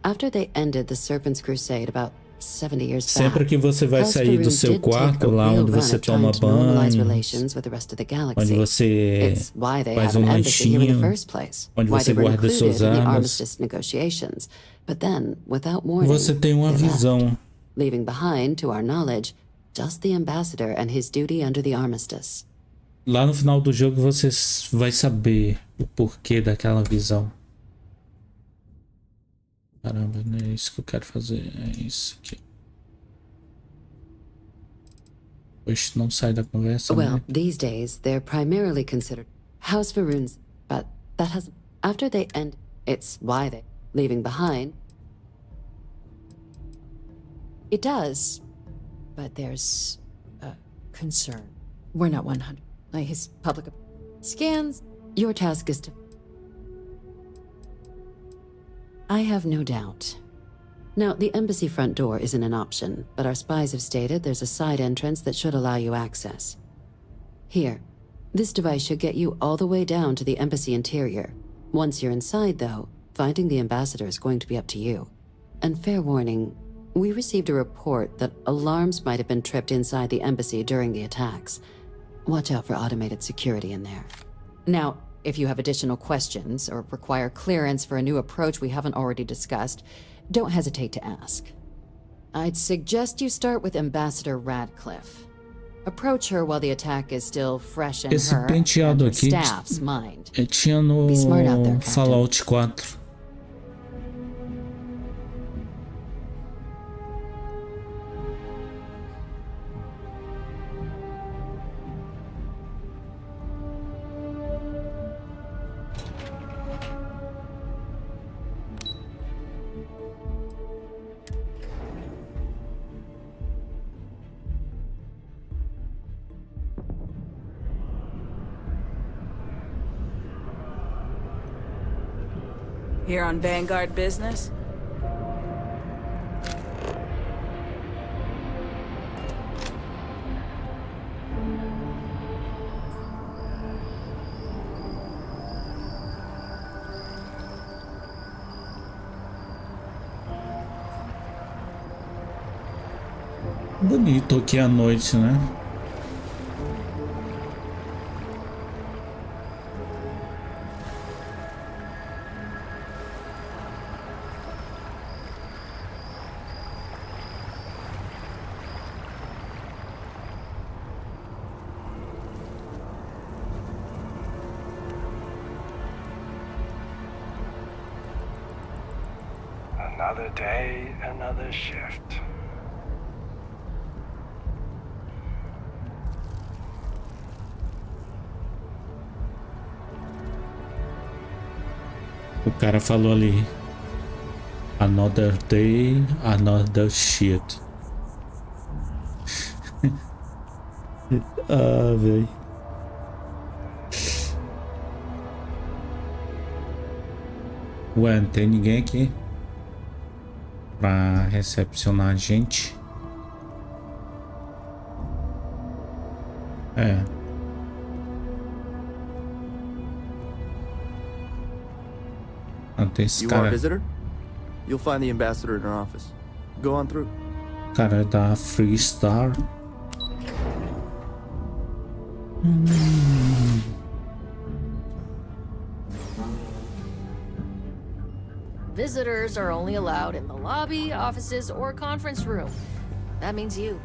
After they ended the Serpent's Crusade about 70 years Sempre back, que você vai House sair do Faroon seu did take quarto, a lá real onde run você at trying toma to normalize banho, relations with the rest of the onde galaxy. você It's why they faz have an um embassy here in the lanchinho, first place. onde Why você they were guarda included suas in the armas. armistice negotiations. But then, without warning, Você tem uma they left, visão. leaving behind, to our knowledge, just the ambassador and his duty under the armistice. Lá no final do jogo você vai saber o porquê daquela visão. Caramba, não é isso que eu quero fazer. É isso aqui. Pois não sai da conversa, Well, né? these days, they're primarily considered House Faroons, but that has... After they end, it's why they... Leaving behind... It does, but there's a concern. We're not 100. Like his public scans. Your task is to... I have no doubt. Now, the embassy front door isn't an option, but our spies have stated there's a side entrance that should allow you access. Here, this device should get you all the way down to the embassy interior. Once you're inside, though, finding the ambassador is going to be up to you. And fair warning, we received a report that alarms might have been tripped inside the embassy during the attacks. Watch out for automated security in there. Now, if you have additional questions or require clearance for a new approach we haven't already discussed, don't hesitate to ask. I'd suggest you start with Ambassador Radcliffe. Approach her while the attack is still fresh in Esse her penteado and her aqui staff's mind. tinha no Be smart out there, Captain. Fallout 4. Here on Vanguard business? Bonito aqui à noite, né? Another day, another shift. O cara falou ali. Another day, another shit. Ah, velho. Ué, não tem ninguém aqui pra recepcionar a gente. É. Não tem esse You are a cara. visitor? You'll find the ambassador in her office. Go on through. Cara da Freestar. Visitors are only allowed in the lobby, offices, or conference room. That means you.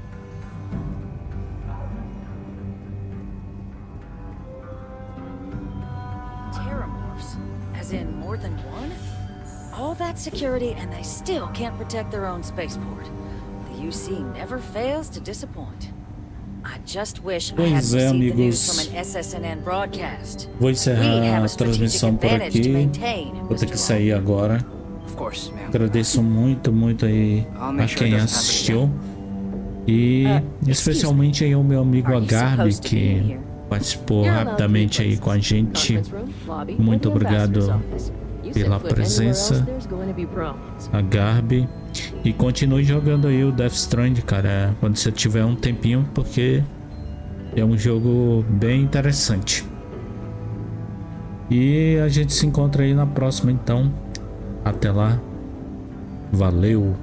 Terrormorphs? As in more than one? All that security and they still can't protect their own spaceport. The UC never fails to disappoint. I just wish I had Pois é, received the news amigos. from an SSNN broadcast. Vou We encerrar have a a strategic transmissão por advantage to aqui. maintain, Vou ter Mr. que sair agora. Of course, ma'am. Agradeço muito aí I'll a make sure quem it doesn't assistiu. E especialmente aí o meu amigo Are you Agarbi, supposed to be que here? participou You're allowed rapidamente three aí com a gente. Conference room, lobby, or Muito the ambassador's obrigado office. You pela set foot anywhere presença, else, there's going to be problems. Agarbi. E continue jogando aí o Death Stranding, cara, quando você tiver um tempinho, porque é um jogo bem interessante. E a gente se encontra aí na próxima, então. Até lá. Valeu!